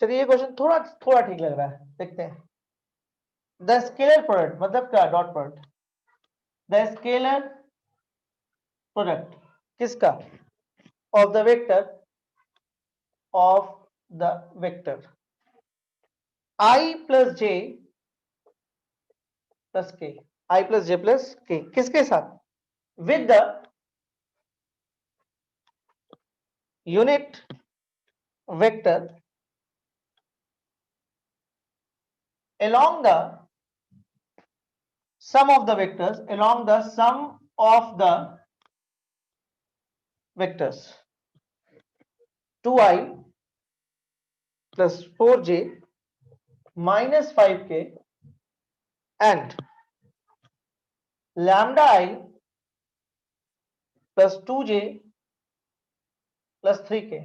चलिए ये क्वेश्चन थोड़ा थोड़ा ठीक लग रहा है, देखते हैं। द स्केलर प्रोडक्ट मतलब क्या, dot product, the scalar product किसका, of the vector, of the vector i plus j plus k, i plus j plus k किसके साथ, with the unit vector along the sum of the vectors, along the sum of the vectors 2i plus 4j minus 5k and lambda I plus 2j plus 3k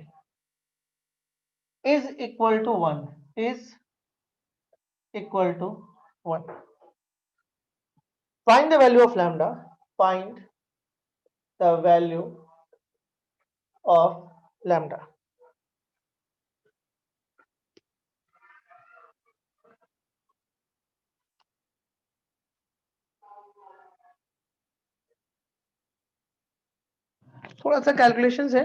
is equal to 1, is equal to 1. Find the value of lambda, find the value of lambda। थोड़ा सा कैलकुलेशंस है,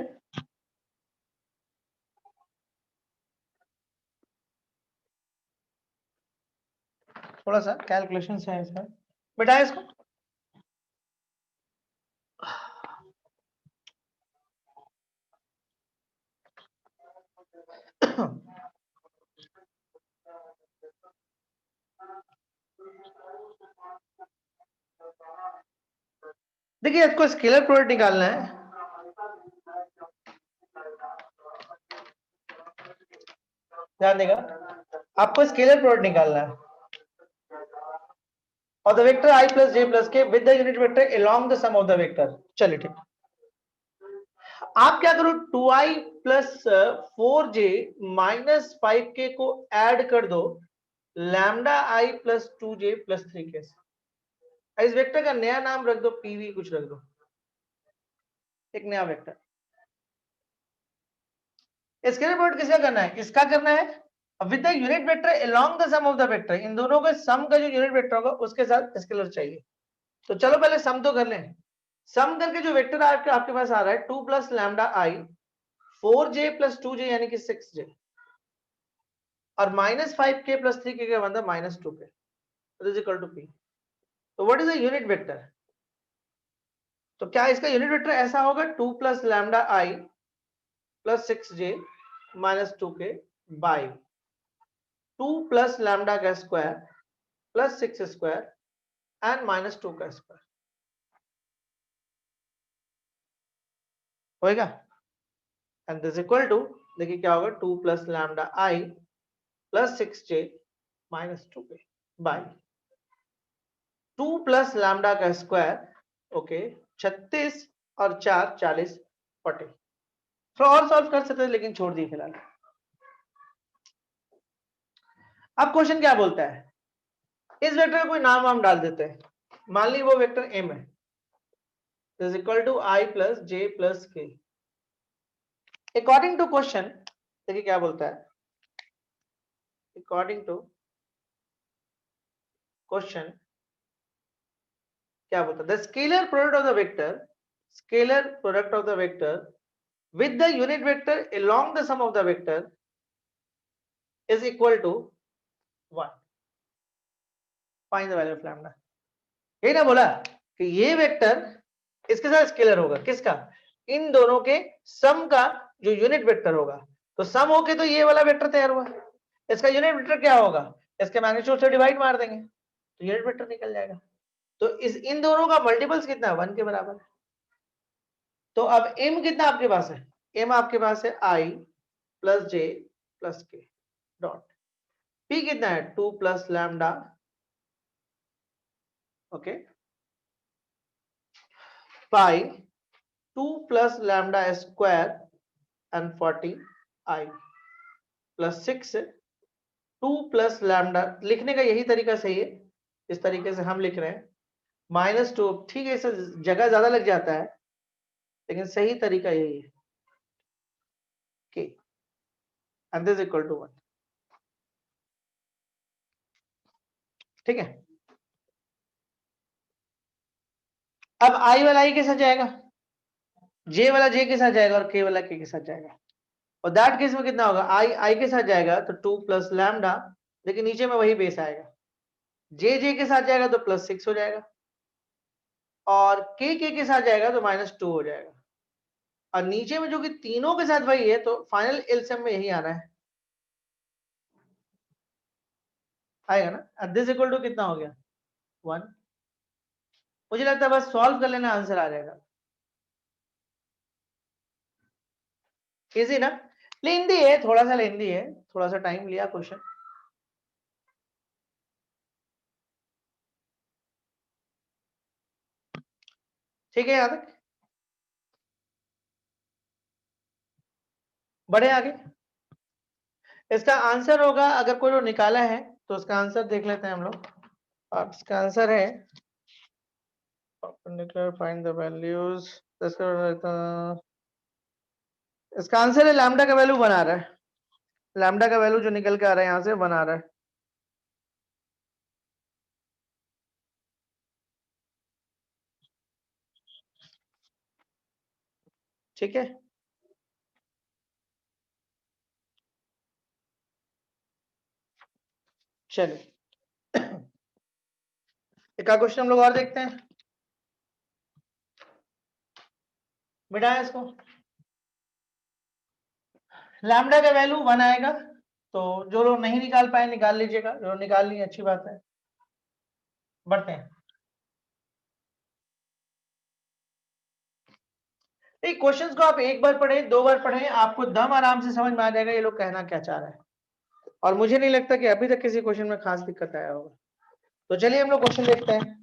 थोड़ा सा कैलकुलेशंस है इसमें, बेटा इसको देखिए, इसको स्केलर प्रोडक्ट निकालना है, ध्यान देगा, आपको स्केलर प्रोडक्ट निकालना है और the vector i plus j plus K with the unit vector along the sum of the vector. चलिए ठीक, आप क्या करो, 2i plus 4j minus 5k को ऐड कर दो lambda i plus 2j plus 3k से। इस वेक्टर का नया नाम रख दो pv, कुछ रख दो, एक नया वेक्टर। स्केलर प्रोडक्ट किसका करना है, इसका करना है with the unit vector along the sum of the vector, इन दोनों के सम का जो यूनिट वेक्टर होगा उसके साथ स्केलर चाहिए। तो चलो पहले सम तो कर लें। सम करके जो वेक्टर आपके पास आ रहा है 2 प्लस लैम्डा आई 4j प्लस 2j यानी कि 6j और माइनस 5k प्लस 3k का बनता minus 2k is equal to p। तो what is the unit vector? तो क्या इसका यूनिट वेक्टर ऐसा होगा 2 plus lambda I plus 6j minus 2k by 2 plus lambda का square plus 6 square and minus 2 का स्क्वायर होएगा। एंड दिस इक्वल टू देखिए क्या होगा 2 plus lambda I plus 6j minus 2k by 2 plus lambda का स्क्वायर ओके 36 और 4 40 40। थोड़ा और सॉल्व कर सकते हैं लेकिन छोड़ दी फिलहाल। अब क्वेश्चन क्या बोलता है, इस वेक्टर का कोई नाम वाम डाल देते हैं। मान ली वो वेक्टर m है is equal to I plus J plus K. According to question देखिए क्या बोलता है, अकॉर्डिंग टू क्वेश्चन क्या बोलता है, the scalar product of the vector, scalar product of the vector with the unit vector along the sum of the vector is equal to 1. Find the value of lambda. ये ना बोला कि ये वेक्टर इसके साथ स्केलर होगा, किसका? इन दोनों के सम का जो यूनिट वेक्टर होगा। तो सम होके तो ये वाला वेक्टर तैयार हुआ, इसका यूनिट वेक्टर क्या होगा? इसके मैग्नीट्यूड से डिवाइड मार देंगे तो यूनिट वेक्टर निकल जाएगा। तो इस इन दोनों का मल्टीपल्स कितना है? 1 के बराबर है। तो अब m कितना आपके पास है? m आपके पास है i प्लस जे प्लस के डॉट p कितना है? 2 plus lambda okay pi 2 plus lambda square and 40 i plus 6 2 plus lambda. लिखने का यही तरीका सही है, इस तरीके से हम लिख रहे हैं माइनस 2। ठीक है, इसे जगह ज्यादा लग जाता है लेकिन सही तरीका यही है के एंड दिस इक्वल टू 1। ठीक है, अब i वाला i के साथ जाएगा, j वाला j के साथ जाएगा और k वाला k के साथ जाएगा। और दैट केस में कितना होगा? i के साथ जाएगा तो 2 प्लस लैम्डा, लेकिन नीचे में वही बेस आएगा। j के साथ जाएगा तो प्लस 6 हो जाएगा और k के साथ जाएगा तो माइनस 2 हो जाएगा। और नीचे में जो कि तीनों के साथ वही है तो फाइनल एलसीएम में यही आना है, आएगा ना। दिस इक्वल टू कितना हो गया? 1। मुझे लगता है बस सॉल्व कर लेना, आंसर आ जाएगा। इजी ना? लेंदी है, थोड़ा सा लेंदी है, थोड़ा सा टाइम लिया क्वेश्चन। ठीक है, याद बढ़े आगे। इसका आंसर होगा, अगर कोई लोग निकाला है तो उसका आंसर देख लेते हैं हम लोग। और इसका आंसर है फाइंड द वैल्यूज। इसका आंसर है लैम्डा का वैल्यू बना रहा है, लैम्डा का वैल्यू जो निकल के आ रहा है यहां से बना रहा है। ठीक है, चलिए एक क्वेश्चन हम लोग और देखते हैं, मिटाएं इसको। लैम्डा का वैल्यू 1 आएगा, तो जो लोग नहीं निकाल पाए निकाल लीजिएगा, जो लोग निकाल लिए अच्छी बात है। बढ़ते हैं। क्वेश्चंस को आप एक बार पढ़े, दो बार पढ़े, आपको दम आराम से समझ में आ जाएगा ये लोग कहना क्या चाह रहे हैं। और मुझे नहीं लगता कि अभी तक किसी क्वेश्चन में खास दिक्कत आया होगा। तो चलिए हम लोग क्वेश्चन देखते हैं।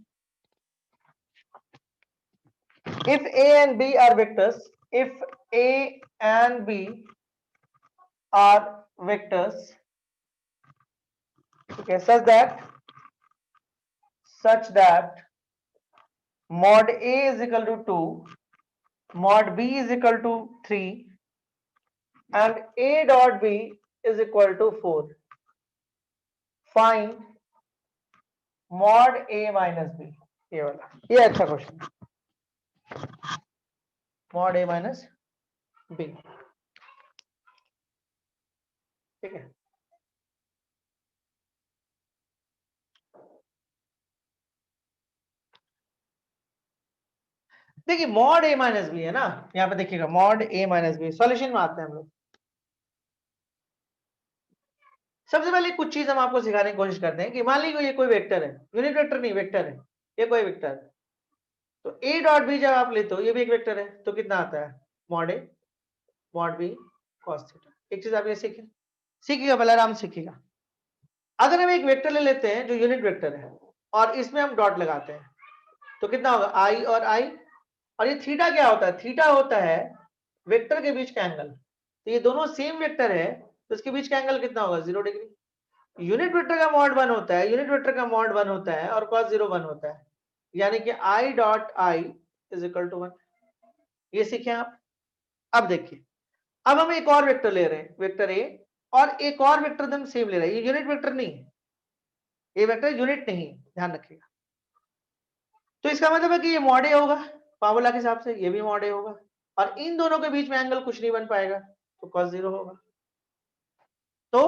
If A and B are vectors, if A and B are vectors, okay, such that mod A is equal to 2, mod B is equal to 3, and A dot B is equal to 4. Find mod A minus B. ये वाला, ये अच्छा क्वेश्चन, मॉड ए माइनस बी, ठीक है। देखिए मॉड ए माइनस बी है ना, यहाँ पे देखिएगा मॉड ए माइनस बी, सॉल्यूशन में आते हैं हम लोग। सबसे पहले कुछ चीज हम आपको सिखाने की कोशिश करते हैं कि मान लीजिए ये कोई वेक्टर है, यूनिट वेक्टर नहीं, वेक्टर है, ये कोई वेक्टर है, तो ए डॉट बी जब आप लेते हो, ये भी एक वेक्टर है, तो कितना आता है, मॉड ए मॉड बी कॉस थीटा। एक चीज आप ये सीखिएगा पहले, आराम सीखिएगा। अगर हम एक वेक्टर ले लेते हैं जो यूनिट वेक्टर है और इसमें हम डॉट लगाते हैं, तो कितना होगा, आई और आई, और ये थीटा क्या होता है, थीटा होता है वेक्टर के बीच का एंगल, तो ये दोनों सेम वेक्टर है, तो इसके बीच का एंगल कितना होगा, 0 डिग्री। यूनिट वेक्टर का मॉड 1 होता है, यूनिट वेक्टर का मॉड 1 होता है और cos 0 1 होता है, यानी कि I dot I is equal to 1। ये सीखे आप। अब देखिए, अब हम एक और वेक्टर ले रहे हैं, वेक्टर ए, और एक और वेक्टर हम सेम ले रहे हैं, ये यूनिट वेक्टर नहीं है, ये वेक्टर यूनिट नहीं, ध्यान रखिएगा। तो इसका मतलब है कि ये मॉड ए होगा फार्मूला के हिसाब से, ये भी मॉड ए होगा, और इन दोनों के बीच में एंगल कुछ नहीं बन पाएगा, तो cos 0 होगा। तो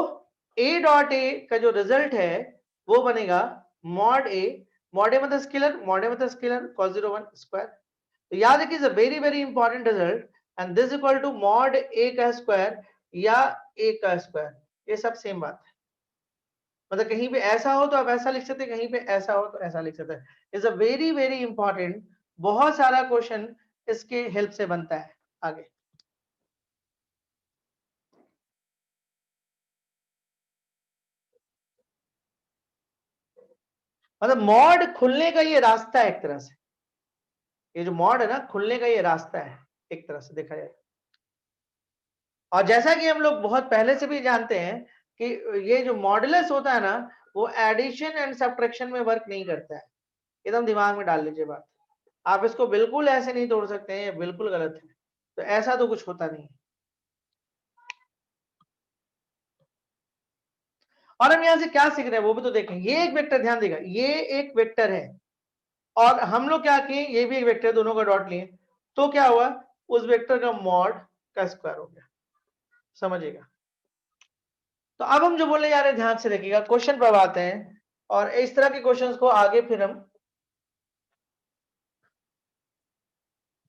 a डॉट ए का जो रिजल्ट है वो बनेगा मॉड ए मतलब स्केलर, मॉड ए मतलब स्केलर, cos 0 1 स्क्वायर। तो याद रखिए, is a very very important result, and this equal to mod a का स्क्वायर या ए का स्क्वायर, ये सब सेम बात है। मतलब कहीं पे ऐसा हो तो आप ऐसा लिख सकते हैं, कहीं पे ऐसा हो तो ऐसा लिख सकते हैं। Is a very very important, बहुत सारा क्वेश्चन इसके हेल्प से बनता है आगे। मतलब मॉड खुलने का ये रास्ता है एक तरह से, ये जो मॉड है ना, खुलने का ये रास्ता है एक तरह से देखा जाए। और जैसा कि हम लोग बहुत पहले से भी जानते हैं कि ये जो मॉडुलस होता है ना, वो एडिशन एंड सब्ट्रैक्शन में वर्क नहीं करता है, एकदम दिमाग में डाल लीजिए बात। आप इसको बिल्कुल ऐसे नहीं तोड़ सकते हैं, ये बिल्कुल गलत है, तो ऐसा तो कुछ होता नहीं है। और हम यहाँ से क्या सीख रहे हैं वो भी तो देखें। ये एक वेक्टर, ध्यान देगा, ये एक वेक्टर है और हम लोग क्या किए, ये भी एक वेक्टर, दोनों का डॉट लिए, तो क्या हुआ, उस वेक्टर का मॉड का स्क्वायर हो गया, समझिएगा। तो अब हम जो बोले जा रहे हैं ध्यान से देखिएगा, क्वेश्चन पर आते हैं, और इस तरह के क्वेश्चंस को आगे फिर हम,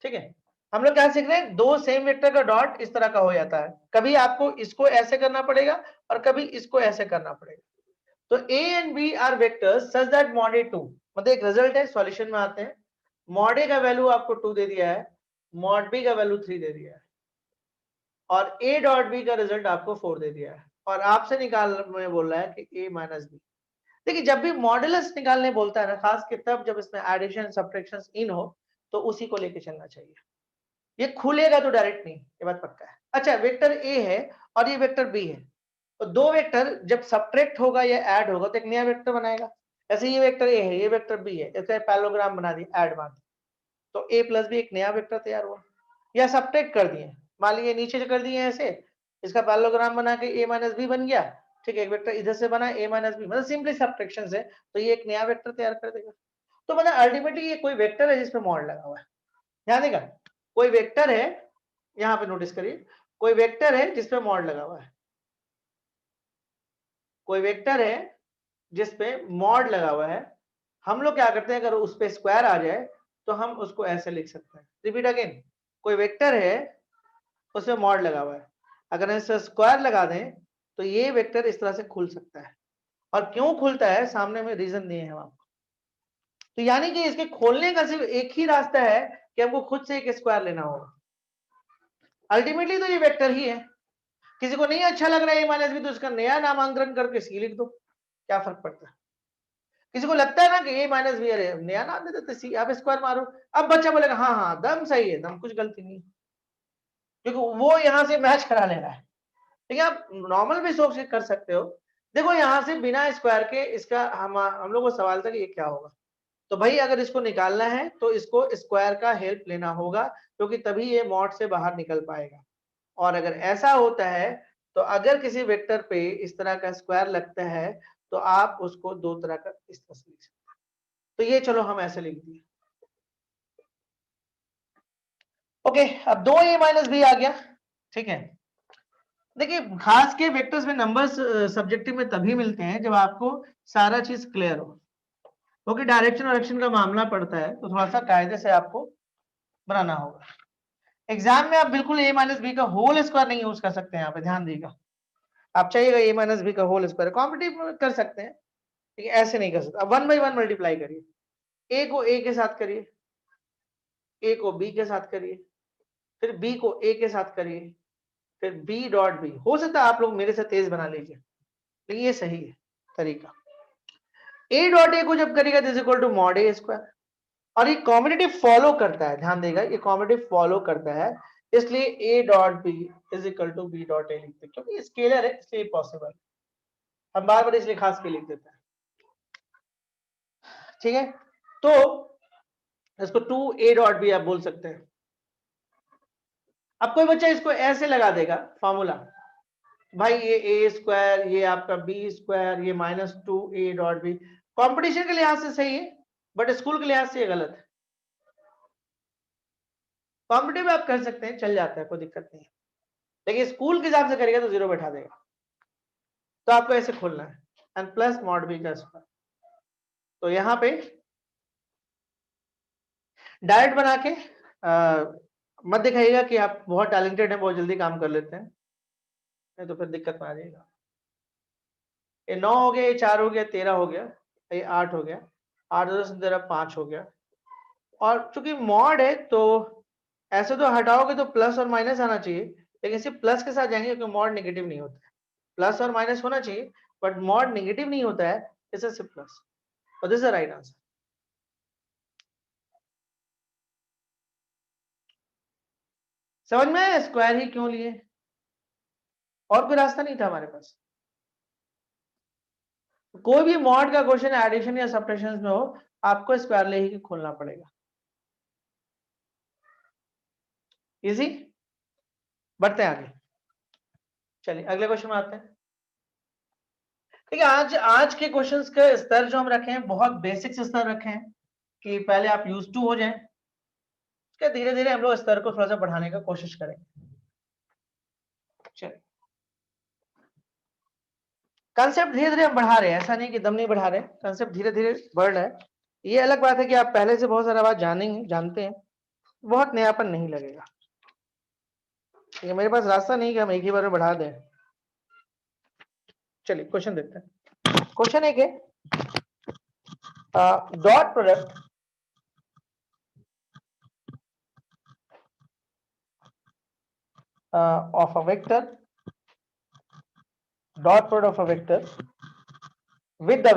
ठीक है, हम लोग क्या सीख रहे हैं, दो सेम वेक्टर का डॉट इस तरह का हो जाता है, कभी आपको इसको ऐसे करना पड़ेगा और कभी इसको ऐसे करना पड़ेगा। तो a and b are vectors such that mod a 2, मतलब एक रिजल्ट है, सॉल्यूशन में आते हैं, मॉड ए का वैल्यू आपको 2 दे दिया है, मॉड बी का वैल्यू 3 दे दिया है, और a डॉट b का रिजल्ट आपको 4 दे दिया है, और आपसे निकालने बोल रहा है कि a माइनस बी। देखिए जब भी मॉडुलस निकालने बोलता है ना, खास के तब जब इसमें एडिशन सब्ट्रैक्शन इन हो, तो उसी को लेके चलना चाहिए। ये खुलेगा तो डायरेक्ट नहीं, ये बात पक्का है। अच्छा, वेक्टर ए है और ये वेक्टर बी है, तो दो वेक्टर जब सब्ट्रैक्ट होगा या ऐड होगा तो एक नया वेक्टर बनाएगा। ऐसे ये वेक्टर ए है, ये वेक्टर बी है, इसका पैरेललोग्राम बना दिया, ऐड बात, तो ए प्लस बी एक नया वेक्टर तैयार हुआ। या सब्ट्रैक्ट कर दिए, मान लीजिए नीचे जो कर दिए ऐसे, इसका पैरेललोग्राम बना के ए माइनस बी बन गया, ठीक है, एक वेक्टर इधर से बना ए माइनस बी, मतलब सिंपली सब्ट्रैक्शन से, तो ये एक नया वेक्टर तैयार कर देगा। तो मतलब अल्टीमेटली ये कोई वेक्टर है जिसपे मॉड लगा हुआ है, ध्यान देगा, कोई वेक्टर है, यहाँ पे नोटिस करिए, कोई वेक्टर है जिसपे मॉड लगा हुआ है, कोई वेक्टर है जिसपे मॉड लगा हुआ है। हम लोग क्या करते हैं, अगर उस पे स्क्वायर आ जाए तो हम उसको ऐसे लिख सकते हैं, रिपीट अगेन, कोई वेक्टर है उसमें मॉड लगा हुआ है, अगर इसे स्क्वायर लगा दें तो ये वेक्टर इस तरह से खुल सकता है, और क्यों खुलता है सामने में रीजन दिए हैं हम आपको। तो यानी कि इसके खोलने का सिर्फ एक ही रास्ता है कि हमको खुद से एक स्क्वायर लेना होगा। अल्टीमेटली तो ये वेक्टर ही है, किसी को नहीं अच्छा लग रहा है ए माइनस बी, तो उसका नया नामांकन करके सी लिख दो, क्या फर्क पड़ता है। किसी को लगता है ना कि ए माइनस बी, अरे नया नाम दे देते सी, आप स्क्वायर मारो, अब बच्चा बोलेगा हाँ हाँ दम सही है, दम कुछ गलती नहीं, क्योंकि वो यहाँ से मैच करा ले रहा है। ठीक है, आप नॉर्मल भी सोच के कर सकते हो। देखो यहाँ से बिना स्क्वायर के इसका हम लोग को सवाल था कि ये क्या होगा, तो भाई अगर इसको निकालना है तो इसको स्क्वायर का हेल्प लेना होगा, क्योंकि तभी ये मॉड से बाहर निकल पाएगा। और अगर ऐसा होता है तो अगर किसी वेक्टर पे इस तरह का स्क्वायर लगता है तो आप उसको दो तरह का इस तरह से लिख सकते हैं। तो ये चलो हम ऐसे लिख दिए। ओके, अब 2a माइनस बी आ गया, ठीक है। देखिए खास के वेक्टर्स में नंबर्स सब्जेक्टिव में तभी मिलते हैं जब आपको सारा चीज क्लियर हो, क्योंकि डायरेक्शन वायरेक्शन का मामला पड़ता है तो थोड़ा सा कायदे से आपको बनाना होगा। एग्जाम में आप बिल्कुल a माइनस बी का होल स्क्वायर नहीं यूज कर सकते हैं, यहाँ पे ध्यान दीजिएगा। आप चाहिएगा a माइनस बी का होल स्क्वायर, कॉम्पिटिटिव कर सकते हैं, ठीक है, ऐसे नहीं कर सकते। अब 1/1 मल्टीप्लाई करिए, a को a के साथ करिए, a को b के साथ करिए, फिर b को a के साथ करिए, फिर b डॉट b। हो सकता है आप लोग मेरे से तेज बना लीजिए, लेकिन ये सही है तरीका। a डॉट a को जब करिएगा is equal to mod a square, और ये कॉम्बिनेटिव फॉलो करता है, ध्यान देगा, ये कॉम्बिनेटिव फॉलो करता है, इसलिए a dot b is equal to b dot a लिखते हैं, क्योंकि स्केलर है इसलिए पॉसिबल, हम बार बार इसलिए खास के लिख देते हैं, ठीक है। तो इसको 2a डॉट b आप बोल सकते हैं। अब कोई बच्चा इसको ऐसे लगा देगा फॉर्मूला, भाई ये a स्क्वायर, ये आपका b स्क्वायर, ये -2a डॉट b, कंपटीशन के लिहाज से सही है, बट स्कूल के लिहाज से ये गलत है। कॉम्पिटिटिव आप कर सकते हैं, चल जाता है, कोई दिक्कत नहीं है, लेकिन स्कूल के हिसाब से करेगा तो 0 बैठा देगा। तो आपको ऐसे खोलना है एंड प्लस मॉड b का स्क्वायर, तो यहाँ पे डायरेक्ट बना के मत दिखाइएगा कि आप बहुत टैलेंटेड हैं, बहुत जल्दी काम कर लेते हैं, नहीं तो फिर दिक्कत में आ जाएगा। ये 9 हो गया, ये 4 हो गया, 13 हो गया, ये 8 हो गया, 8 10 13 5 हो गया। और चूंकि मॉड है तो ऐसे तो हटाओगे तो प्लस और माइनस आना चाहिए, लेकिन सिर्फ प्लस के साथ जाएंगे क्योंकि मॉड नेगेटिव नहीं होता है। प्लस और माइनस होना चाहिए बट मॉड नेगेटिव नहीं होता है, इससे सिर्फ प्लस, और this is the right answer. समझ में आया स्क्वायर ही क्यों लिए, और कोई रास्ता नहीं था हमारे पास। कोई भी मॉड का क्वेश्चन एडिशन या सब्ट्रैक्शन में हो, आपको स्क्वायर ले ही खोलना पड़ेगा। इजी, बढ़ते हैं आगे, चलिए अगले क्वेश्चन में आते हैं। ठीक है, आज के क्वेश्चंस का स्तर जो हम रखे हैं बहुत बेसिक स्तर रखे हैं कि पहले आप यूज टू हो जाएं, उसके धीरे धीरे हम लोग स्तर को थोड़ा सा बढ़ाने का कोशिश करेंगे। चलिए, कंसेप्ट धीरे धीरे हम बढ़ा रहे हैं, ऐसा नहीं कि दम नहीं बढ़ा रहे, कंसेप्ट धीरे धीरे बढ़ रहा है। ये अलग बात है कि आप पहले से बहुत सारा बात जानेंगे, जानते हैं, बहुत नयापन नहीं लगेगा। ठीक है, मेरे पास रास्ता नहीं कि हम एक ही बार में बढ़ा दें। चलिए क्वेश्चन देखते हैं। क्वेश्चन एक है, dot product of a vector, dot product of a vector with the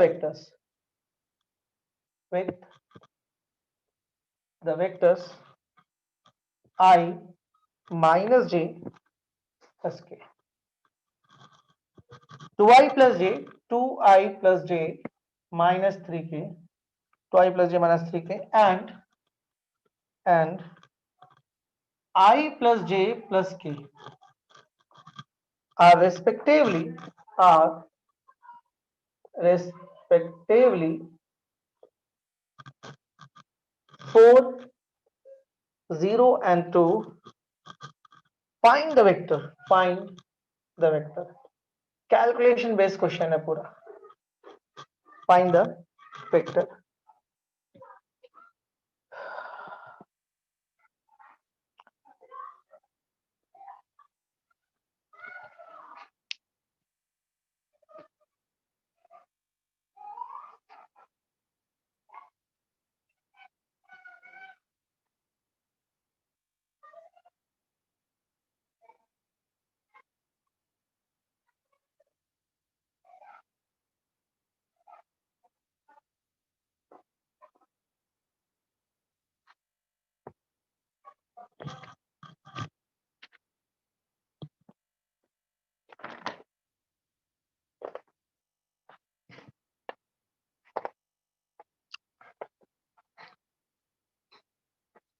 vectors I minus j plus k, 2i plus j, 2i plus j minus 3k, 2i plus j minus 3k and I plus j plus k are respectively 4, 0 and 2. Find the vector. Calculation based question है पूरा, find the vector.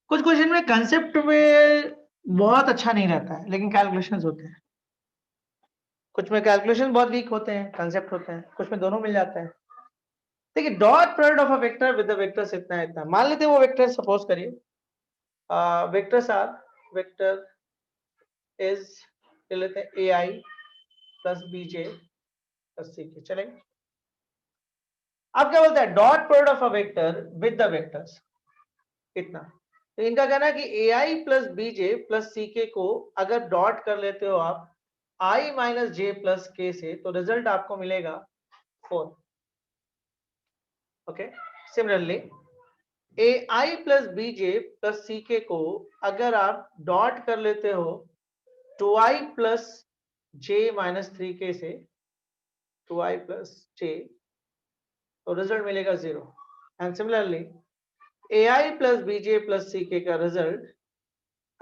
कुछ क्वेश्चन में कंसेप्ट में बहुत अच्छा नहीं रहता है लेकिन कैलकुलेशंस होते हैं, कुछ में कैलकुलेशन बहुत वीक होते हैं, कंसेप्ट होते हैं, कुछ में दोनों मिल जाते हैं। देखिए dot product of a vector with the vectors इतना है, इतना मान लेते हैं वो वेक्टर, सपोज करिए वेक्टर्स आर, वेक्टर इज ले लेते हैं ए i plus b j plus c के, चलेंगे। अब क्या बोलता है dot product of a vector with the vectors इतना, तो इनका कहना है कि ए i plus b j plus c के को अगर डॉट कर लेते हो आप आई माइनस जे प्लस के से, तो रिजल्ट आपको मिलेगा 4। Okay, similarly a i plus b j plus c के को अगर आप डॉट कर लेते हो 2i प्लस जे माइनस 3k से, 2i प्लस जे, तो रिजल्ट मिलेगा 0। And similarly a i plus b j plus c k का रिजल्ट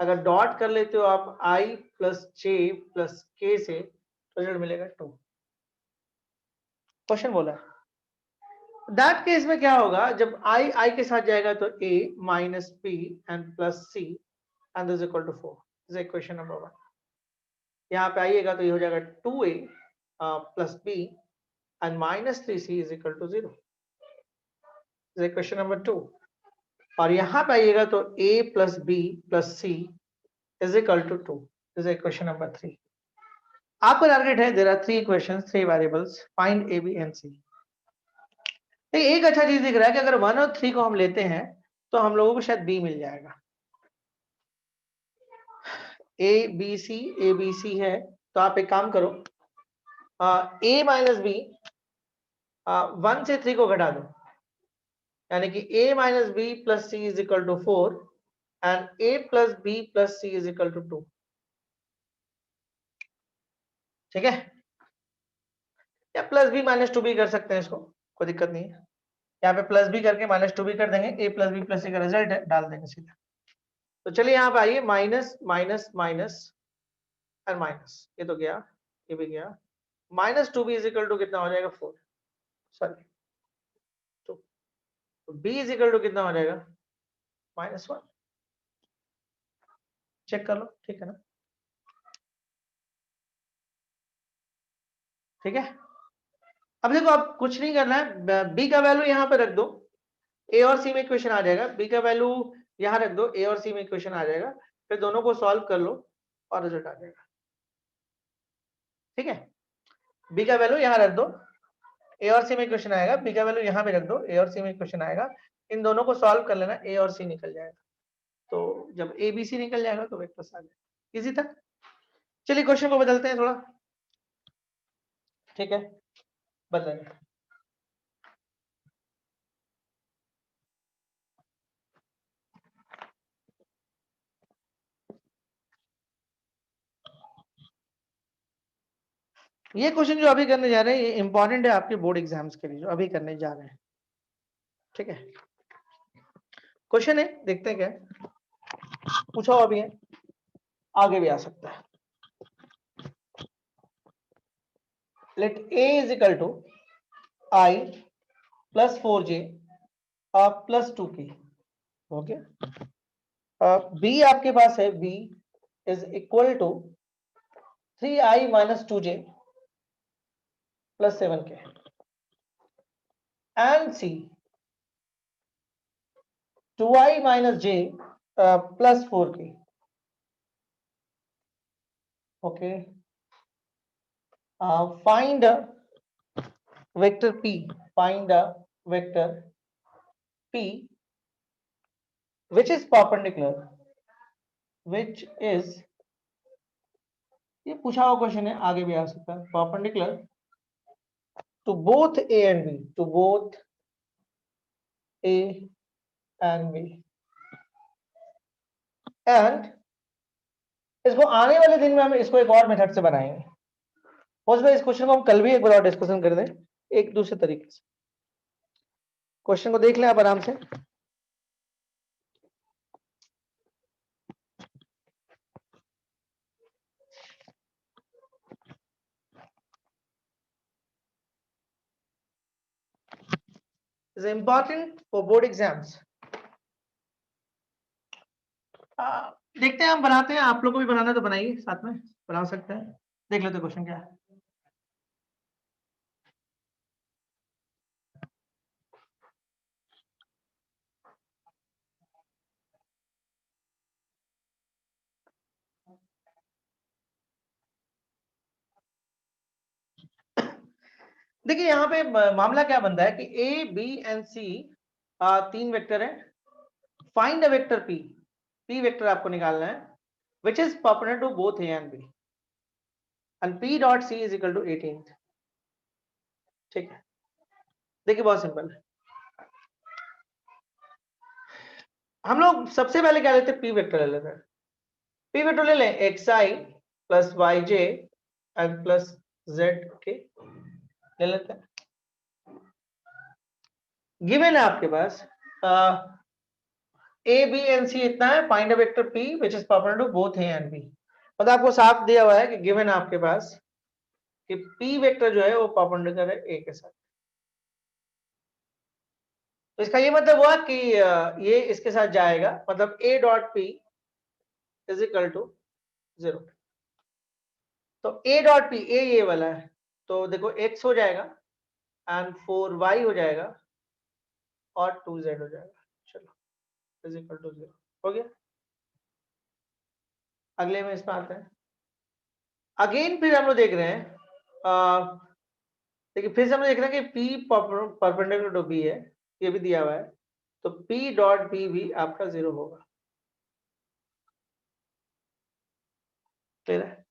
अगर डॉट कर लेते हो आप i प्लस जे प्लस के से, रिजल्ट मिलेगा 2। क्वेश्चन बोला दैट केस में क्या होगा, जब i के साथ जाएगा तो a minus p and plus c and is equal to 4, is equation number 1। यहाँ पे आइएगा तो ये हो जाएगा 2a plus b and minus 3c is equal to 0, is equation number 2। और यहाँ पे आइएगा तो a plus b plus c is equal to 2, is equation number 3। आपका टारगेट है there are 3 equations, 3 variables, find a b and c। एक अच्छा चीज दिख रहा है कि अगर 1 और 3 को हम लेते हैं तो हम लोगों को शायद b मिल जाएगा। ए बी सी है, तो आप एक काम करो a माइनस बी 1 से 3 को घटा दो, यानी कि a minus B plus C is equal to 4 and a plus B plus C is equal to 2। ठीक है, या प्लस बी माइनस 2 भी कर सकते हैं, इसको कोई दिक्कत नहीं है। यहाँ पे प्लस बी करके माइनस 2 भी कर देंगे, a plus B plus C का रिजल्ट है, डाल देंगे सीधा। तो चलिए यहाँ पे आइए, minus minus minus and minus, ये तो गया, ये भी गया, minus 2b is equal to कितना हो जाएगा 4, सॉरी 2, तो b इज इक्वल टू कितना हो जाएगा -1। चेक कर लो, ठीक है ना, ठीक है। अब देखो आप कुछ नहीं करना है, b का वैल्यू यहाँ पे रख दो, a और c में इक्वेशन आ जाएगा, b का वैल्यू यहाँ रख दो, a और c में इक्वेशन आ जाएगा, फिर दोनों को सॉल्व कर लो और रिजल्ट आ जाएगा। ठीक है, b का वैल्यू यहाँ रख दो, a और c में इक्वेशन आएगा, b का वैल्यू यहाँ भी रख दो, a और c में इक्वेशन आएगा, इन दोनों को सॉल्व कर लेना, a और c निकल जाएगा। तो जब a b c निकल जाएगा तो वेक्टर्स आ जाएगा, इजी था। चलिए क्वेश्चन को बदलते हैं थोड़ा, ठीक है, बदलेंगे। ये क्वेश्चन जो अभी करने जा रहे हैं ये इंपॉर्टेंट है आपके बोर्ड एग्जाम्स के लिए, जो अभी करने जा रहे हैं। ठीक है, क्वेश्चन है, देखते हैं क्या पूछा हुआ अभी है, आगे भी आ सकता है। Let a is equal to i plus 4j plus 2k। Okay, b आपके पास है, b is equal to 3i minus 2j plus 7k and c 2i minus j plus 4k। Okay, find a vector p, find a vector p which is perpendicular, which is, ये पूछा हुआ क्वेश्चन है, आगे भी आ सकता है, perpendicular to both a and b, to both a and b, and इसको आने वाले दिन में हम इसको एक और मेथड से बनाएंगे। हो सकता है इस क्वेश्चन को हम कल भी एक बार और डिस्कशन कर दें एक दूसरे तरीके से। क्वेश्चन को देख लें आप आराम से। is important for board exams। देखते हैं, हम बनाते हैं, आप लोग को भी बनाना है तो बनाइए, साथ में बना सकते हैं। देख लेते क्वेश्चन क्या है। देखिए यहाँ पे मामला क्या बनता है कि a B and c 3 vector है। Find a vector p, p vector आपको निकालना है which is perpendicular to both A and B and P dot C is equal to 18। ठीक है, देखिए बहुत सिंपल है। हम लोग सबसे पहले क्या लेते हैं, पी वेक्टर ले लेते हैं। पी वेक्टर ले लें X I plus Y J and plus Z K ले लेते हैं। गिवन है आपके पास ए बी एंड सी इतना है, find a vector P which is perpendicular to both A and B. मतलब आपको साफ दिया हुआ है कि गिवन है आपके पास कि पी वेक्टर जो है वो परपेंडिकुलर है ए के साथ। तो इसका ये मतलब हुआ कि ये इसके साथ जाएगा, मतलब A dot P is equal to 0। तो ए डॉट पी, ए ये वाला है, तो देखो x हो जाएगा एंड 4y हो जाएगा और 2z हो जाएगा। चलो इज इक्वल टू 0 हो गया। अगले में इसमें आते हैं। अगेन फिर हम लोग देख रहे हैं, देखिए फिर से हम देख रहे हैं कि p परपेंडिकुलर टू b है, ये भी दिया हुआ है, तो p डॉट b भी आपका 0 होगा। क्लियर है?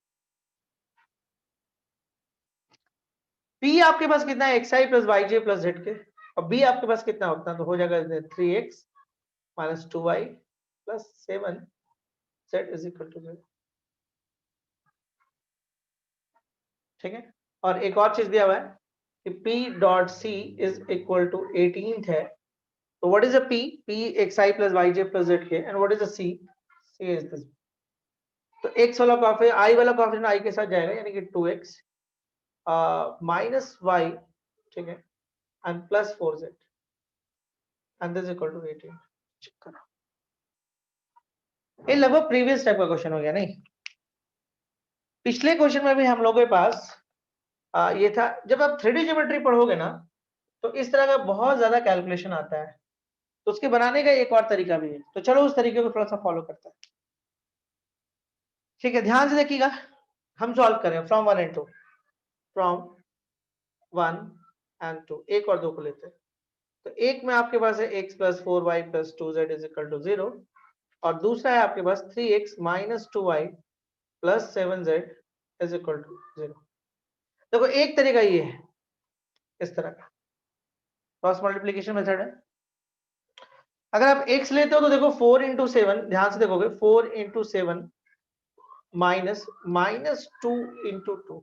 p आपके पास कितना है, xi plus yj plus z के, और b आपके पास कितना होता है, तो हो जाएगा 3x minus 2y plus 7z is equal to 0। ठीक है, और एक और चीज दिया हुआ है कि p dot c is equal to 18 है। तो what is a p, p xi plus yj plus z K, and what is a c, c is this. तो x वाला कोएफिशिएंट i वाला कोएफिशिएंट i के साथ जाएगा, यानी कि 2x माइनस y, ठीक है, and plus 4z and this equal to 18। Check करो, ये लगभग प्रीवियस टाइप का क्वेश्चन हो गया नहीं? पिछले क्वेश्चन में भी हम लोगों के पास ये था, जब आप 3D ज्योमेट्री पढ़ोगे ना तो इस तरह का बहुत ज्यादा कैलकुलेशन आता है, तो उसके बनाने का एक और तरीका भी है, तो चलो उस तरीके को थोड़ा सा फॉलो करते हैं। ठीक है, ध्यान से देखिएगा, हम सॉल्व करें फ्रॉम 1 एंड 2, फ्रॉम 1 एंड 2, एक और दो को लेते हैं। तो एक में आपके पास है x plus 4y plus 2z is equal to 0, और दूसरा है आपके पास 3x minus 2y plus 7z is equal to 0। देखो एक तरीका ये है, इस तरह का क्रॉस मल्टीप्लीकेशन मेथड है। अगर आप x लेते हो तो देखो 4 इंटू 7, ध्यान से देखोगे 4 into 7 minus minus 2 into 2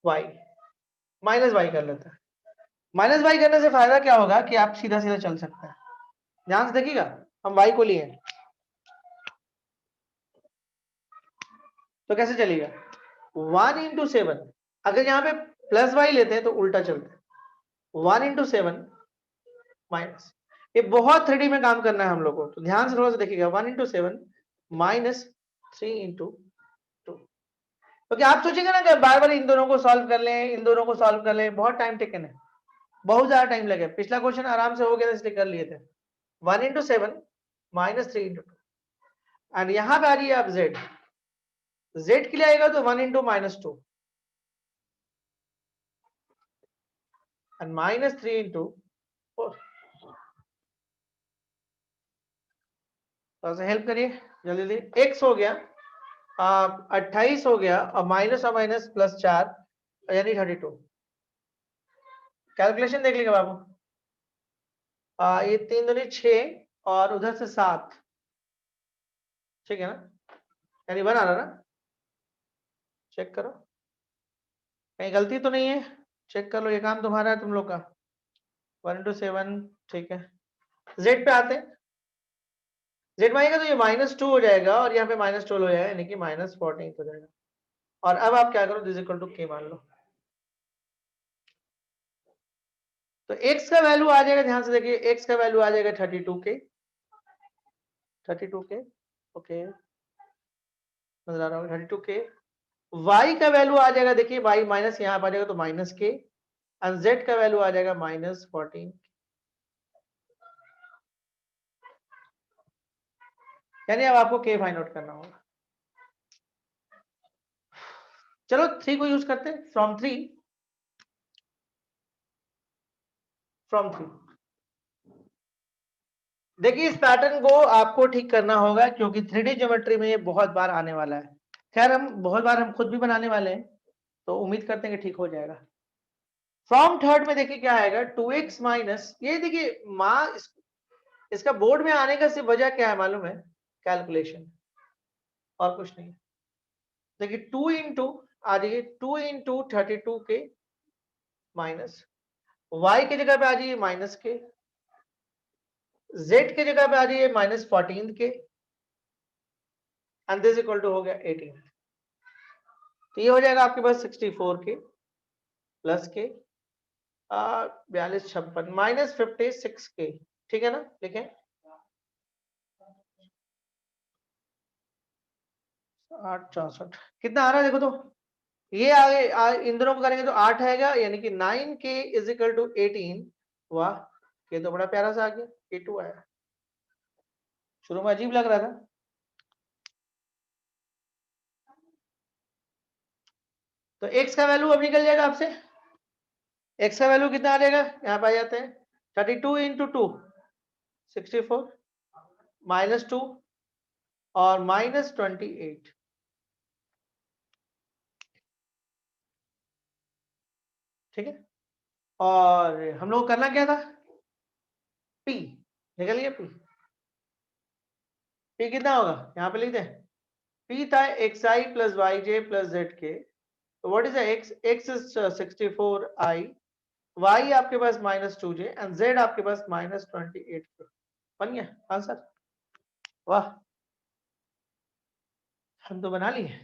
y, minus y कर लेते हैं। माइनस y करने से फायदा क्या होगा कि आप सीधा सीधा चल सकते हैं। ध्यान से देखिएगा, हम y को लिए तो कैसे चलेगा, 1 इंटू 7, अगर यहाँ पे प्लस y लेते हैं तो उल्टा चलता है, 1 इंटू 7 माइनस, ये बहुत 3D में काम करना है हम लोग को, तो ध्यान से थोड़ा सा देखिएगा, 1 इंटू 7 माइनस 3 इंटू 2। तो क्या आप सोचेंगे ना कि बार बार इन दोनों को सॉल्व कर लें, इन दोनों को सॉल्व कर लें, बहुत टाइम टेकन है, बहुत ज्यादा टाइम लगे। पिछला क्वेश्चन आराम से हो गया था इसलिए कर लिए थे। 1 इंटू 7 माइनस 3 इंटू 2, एंड यहां पे आ रही है आप z, z के लिए आएगा तो 1 into minus 2 and minus 3 into 4। थोड़ा सा हेल्प करिए जल्दी जल्दी। x हो गया 28 हो गया, और माइनस प्लस 4 यानी 32। कैलकुलेशन देख लीजिए बाबू, ये 3 दूनी 6 और उधर से 7, ठीक है ना, यानी बना रहा ना। चेक करो कहीं गलती तो नहीं है, चेक कर लो, ये काम तुम्हारा है तुम लोग का। 1 इंटू 7, ठीक है। जेड पे आते हैं, जेड में आएगा तो ये -2 हो जाएगा, और यहाँ पे -12 हो जाएगा, यानी कि -14 हो जाएगा। और अब आप क्या करो, दिस इक्वल टू k मान लो, तो x का वैल्यू आ जाएगा, ध्यान से देखिए, x का वैल्यू आ जाएगा 32k, 32k, ओके नजर आ रहा होगा 32k। y का वैल्यू आ जाएगा, देखिए y माइनस यहाँ आ जाएगा तो -k, और z का वैल्यू आ जाएगा -14, यानी अब आपको k फाइंड आउट करना होगा। चलो 3 को यूज करते हैं, फ्रॉम 3 फ्रॉम 3। देखिए इस पैटर्न को आपको ठीक करना होगा क्योंकि 3D ज्योमेट्री में ये बहुत बार आने वाला है। खैर हम बहुत बार हम खुद भी बनाने वाले हैं, तो उम्मीद करते हैं कि ठीक हो जाएगा। फ्रॉम थर्ड में देखिए क्या आएगा, 2x माइनस, ये देखिए माँ इसका बोर्ड में आने का सिर्फ वजह क्या है मालूम है, कैलकुलेशन, और कुछ नहीं। देखिए 2 इंटू आ जाइए 2 इंटू 32 के माइनस, y की जगह पे आ जाइए माइनस के, z की जगह पे आ जाइए माइनस 14 के, एंड दिस इक्वल टू हो गया 18। तो ये हो जाएगा आपके पास 64 के प्लस के 42 56 माइनस 56 के, ठीक है ना, लिखें 8 64 कितना आ रहा है देखो तो, ये आगे इन दोनों को करेंगे तो 8 आएगा, यानी कि 9 के इज इक्वल टू 18। वाह, ये तो बड़ा प्यारा सा आ गया, A2 आया। शुरू में अजीब लग रहा था, तो x का वैल्यू अब निकल जाएगा आपसे। x का वैल्यू कितना आ जाएगा, यहाँ पे आ जाते हैं 32 इंटू 2 64 माइनस 2 और माइनस 28। ठीक है, और हम लोग करना क्या था, p निकल गया, p कितना होगा यहाँ पे लिख दें, p था xi plus yj plus zk। तो what is x, x is 64i, y आपके पास माइनस 2j एंड z आपके पास माइनस 28k। बन गया आंसर, वाह हम तो बना लिए।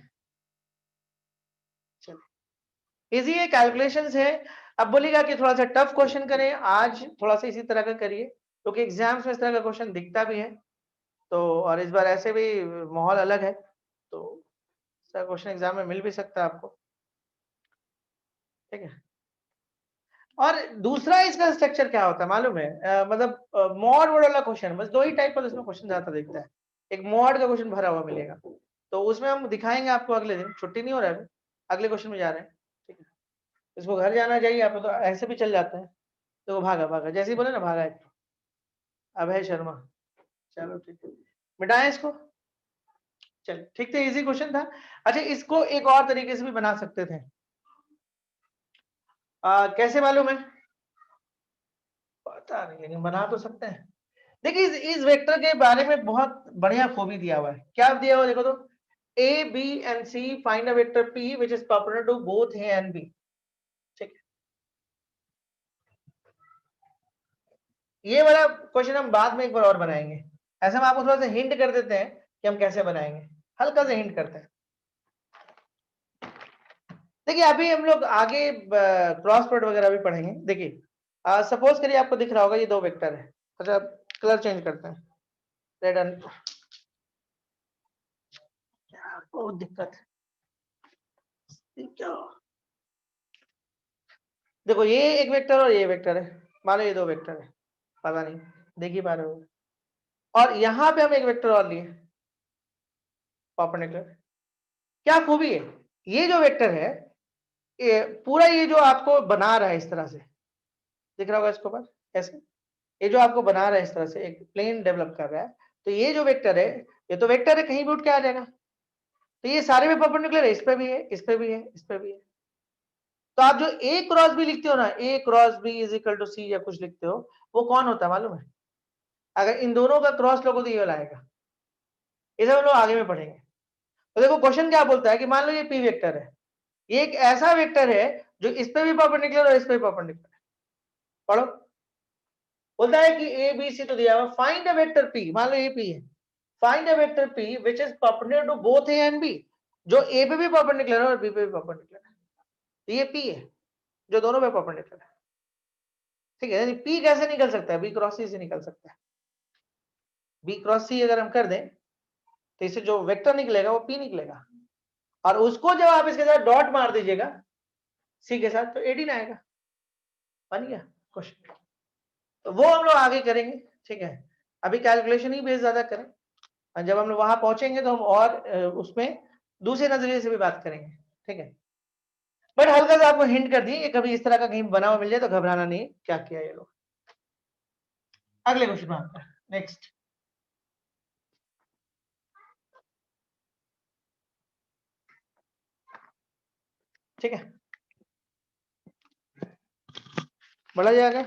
चलिए इजी है, कैलकुलेशंस है। अब बोलेगा कि थोड़ा सा टफ क्वेश्चन करें, आज थोड़ा सा इसी तरह का करिए क्योंकि एग्जाम्स में इस तरह का क्वेश्चन दिखता भी है, तो और इस बार ऐसे भी माहौल अलग है, तो इस तरह क्वेश्चन एग्जाम में मिल भी सकता है आपको, ठीक है। और दूसरा इसका स्ट्रक्चर क्या होता है मालूम है, मतलब मॉड वाला क्वेश्चन, बस दो ही टाइप का इसमें क्वेश्चन ज्यादा दिखता है। एक मॉड का क्वेश्चन भरा हुआ मिलेगा, तो उसमें हम दिखाएंगे आपको अगले दिन, छुट्टी नहीं हो रहा है, अगले क्वेश्चन में जा रहे हैं, ठीक है। इसको घर जाना चाहिए आप, तो ऐसे भी चल जाता है, तो वो भागा भागा जैसे ही बोले ना भागा है, अभय शर्मा। चलो ठीक है, मिटाएं इसको। चल ठीक थे, इजी क्वेश्चन था। अच्छा इसको एक और तरीके से भी बना सकते थे, कैसे मालूम है, पता नहीं लेकिन बना तो सकते हैं। देखिए इस वेक्टर के बारे में बहुत बढ़िया खूबी दिया हुआ है, क्या दिया हुआ है देखो तो, A B and C find a vector P which is perpendicular to both A and B. ठीक है, ये वाला क्वेश्चन हम बाद में एक बार और बनाएंगे, ऐसे हम आपको थोड़ा सा हिंट कर देते हैं कि हम कैसे बनाएंगे, हल्का सा हिंट करते हैं। देखिए अभी हम लोग आगे क्रॉस प्रोडक्ट वगैरह भी पढ़ेंगे। देखिए सपोज करिए आपको दिख रहा होगा ये दो वेक्टर है, अच्छा कलर चेंज करते हैं, रेड एंड, बहुत दिक्कत है क्या, देखो ये एक वेक्टर और ये वेक्टर है, मान लो ये दो वेक्टर है, पता नहीं देख ही पा रहे हो, और यहां पे हम एक वेक्टर और लिए परपेंडिकुलर। क्या खूबी है, ये जो वेक्टर है ये पूरा, ये जो आपको बना रहा है इस तरह से, दिख रहा होगा इसके ऊपर ऐसे, ये जो आपको बना रहा है इस तरह से एक प्लेन डेवलप कर रहा है, तो ये जो वेक्टर है, ये तो वेक्टर है कहीं भी उठ के आ जाएगा, तो ये सारे में परपेंडिकुलर है, इस पे भी है, इस पे भी है, इस पे भी है। तो आप जो ए क्रॉस बी लिखते हो ना, a cross B is equal to c या कुछ लिखते हो, वो कौन होता है मालूम है, अगर इन दोनों का क्रॉस लोगो तो ये वाला आएगा, इसे हम लोग आगे में पढ़ेंगे। तो देखो क्वेश्चन क्या बोलता है कि मान लो ये पी वेक्टर है, ये एक ऐसा वेक्टर है जो इस पे भी परपेंडिकुलर और इस पे भी परपेंडिकुलर है। पढ़ो, बोलता है कि ए बी सी तो दिया हुआ, फाइंड अ वेक्टर पी, मान लो ये पी है, find a vector P which is perpendicular to both A and B, जो ए पे भी परपेंडिकुलर है और बी पे भी परपेंडिकुलर है, तो ये पी है जो दोनों पे परपेंडिकुलर है। ठीक है, पी कैसे निकल सकता है, बी क्रॉस सी से निकल सकता है, बी क्रॉस सी अगर हम कर दें तो इससे जो वेक्टर निकलेगा वो पी निकलेगा, और उसको जब आप इसके साथ डॉट मार दीजिएगा सी के साथ, तो 18 आएगा। बन गया क्वेश्चन, तो वो हम लोग आगे करेंगे, ठीक है। अभी कैलकुलेशन ही बेस ज्यादा करें, और जब हम लोग वहां पहुंचेंगे तो हम और उसमें दूसरे नजरिए से भी बात करेंगे, ठीक है। बट हल्का सा आपको हिंट कर दिए, कभी इस तरह का कहीं बना हुआ मिल जाए तो घबराना नहीं, क्या किया ये लोग। अगले क्वेश्चन में आते हैं, नेक्स्ट। ठीक है, बढ़ा जाएगा।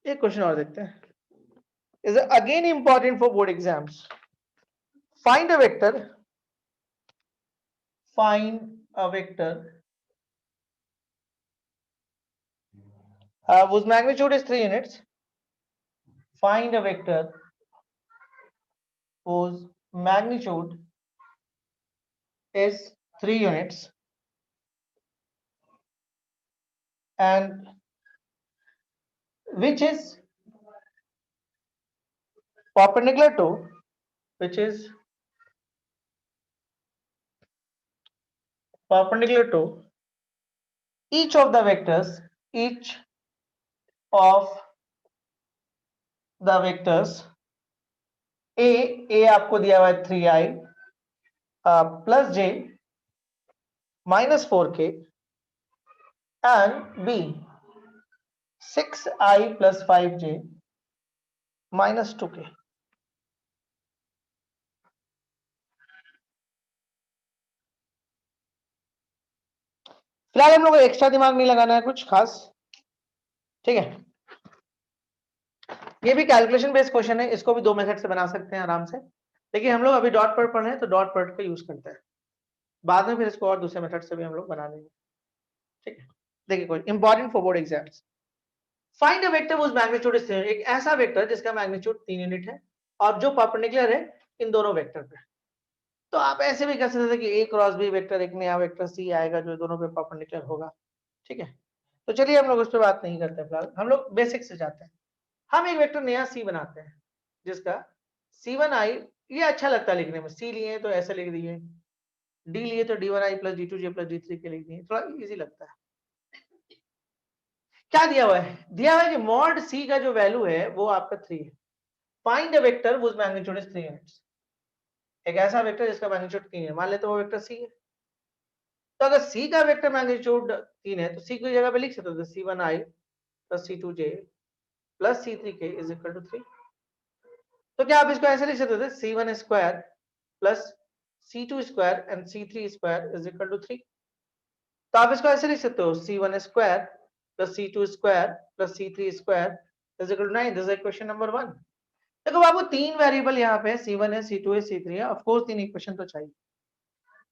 एक क्वेश्चन और देखते हैं, is again important for board exams. Find a vector, find a vector whose magnitude is 3 units. Find a vector whose magnitude is 3 units and which is perpendicular to, which is perpendicular to each of the vectors, each of the vectors a आपको दिया हुआ है 3i plus j minus 4k and b 6i plus 5j minus 2k। फिलहाल हम लोग को एक्स्ट्रा दिमाग नहीं लगाना है कुछ खास, ठीक है। ये भी कैलकुलेशन बेस्ड क्वेश्चन है, इसको भी 2 मेथड से बना सकते हैं आराम से, लेकिन हम लोग अभी डॉट प्रोडक्ट पढ़ रहे हैं तो डॉट प्रोडक्ट का यूज करते हैं, बाद में फिर इसको और दूसरे मेथड से भी हम लोग बना लेंगे, ठीक है। देखिए कोई important for board exams, find a vector which magnitude is 3, एक ऐसा वेक्टर जिसका मैग्नीट्यूड 3 यूनिट है और जो परपेंडिकुलर है इन दोनों वेक्टर पे। तो आप ऐसे भी कर सकते थे कि a क्रॉस b वेक्टर, एक नया वेक्टर c आएगा जो दोनों पे परपेंडिकुलर होगा, ठीक है। तो चलिए हम लोग उस पर बात नहीं करते, फिलहाल हम लोग बेसिक से जाते हैं। हम एक वेक्टर नया c बनाते हैं जिसका c1i, ये अच्छा लगता है लिखने में, c लिए तो ऐसे लिख दिए, d लिए तो d1i plus d2j plus d3 के लिख दिए, थोड़ा इजी लगता है। क्या दिया हुआ है, दिया हुआ है कि मॉड c का जो वैल्यू है वो आपका 3 है। Find a vector which magnitude is 3 units, एक ऐसा वेक्टर जिसका मैग्नीट्यूड 3 है, मान लेते हैं वो वेक्टर c है। तो अगर c का वेक्टर मैग्नीट्यूड 3 है तो c की जगह पे लिख सकते हो c1i plus c2j plus c3k is equal to 3। तो क्या आप इसको ऐसे लिख सकते थे c1 square plus c2 square and c3 square is equal to 3। तो आप इसको ऐसे लिख सकते हो c1 square plus c2 square plus c3 square is equal to 9। This is equation number 1। देखो बाबू तीन वेरिएबल यहाँ पे c1 है, c2 है, c3 है, ऑफ कोर्स तीन इक्वेशन तो चाहिए।